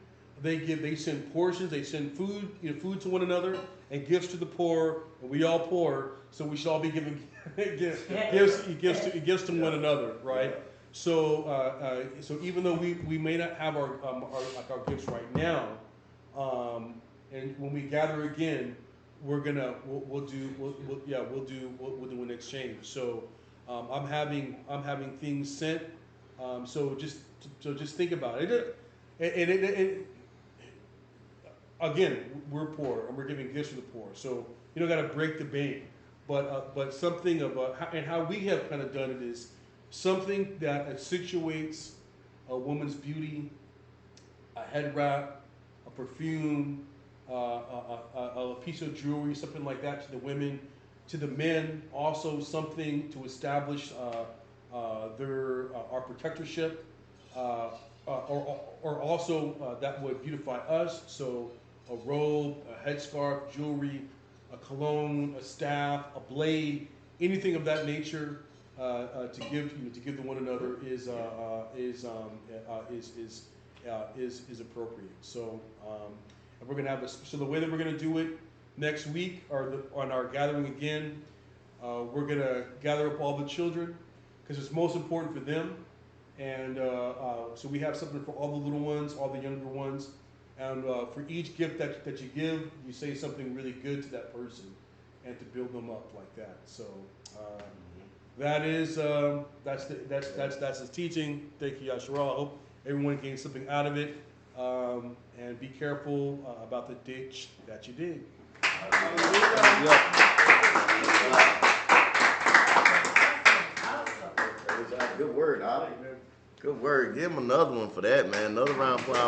Speaker 1: They send portions. They send food to one another and gifts to the poor. And we all poor, so we should all be giving gifts to one another, right?
Speaker 2: Yeah.
Speaker 1: So even though we may not have our gifts right now, and when we gather again, we'll do an exchange. So I'm having things sent. So just think about it. And again, we're poor and we're giving gifts to the poor. So you don't got to break the bank, but something about how we have kind of done it is something that situates a woman's beauty, a head wrap, a perfume, a piece of jewelry, something like that to the women. To the men, also something to establish our protectorship, or also that would beautify us. So a robe, a headscarf, jewelry, a cologne, a staff, a blade, anything of that nature to give to one another is appropriate. So and we're gonna have so the way that we're gonna do it next week, or on our gathering again, we're gonna gather up all the children because it's most important for them, and so we have something for all the little ones, all the younger ones, and for each gift that you give, you say something really good to that person, and to build them up like that. So that is that's the teaching. Thank you, Yashara. I hope everyone gained something out of it, and be careful about the ditch that you dig.
Speaker 2: Good word, Ollie. Good word. Give him another one for that, man. Another round of applause.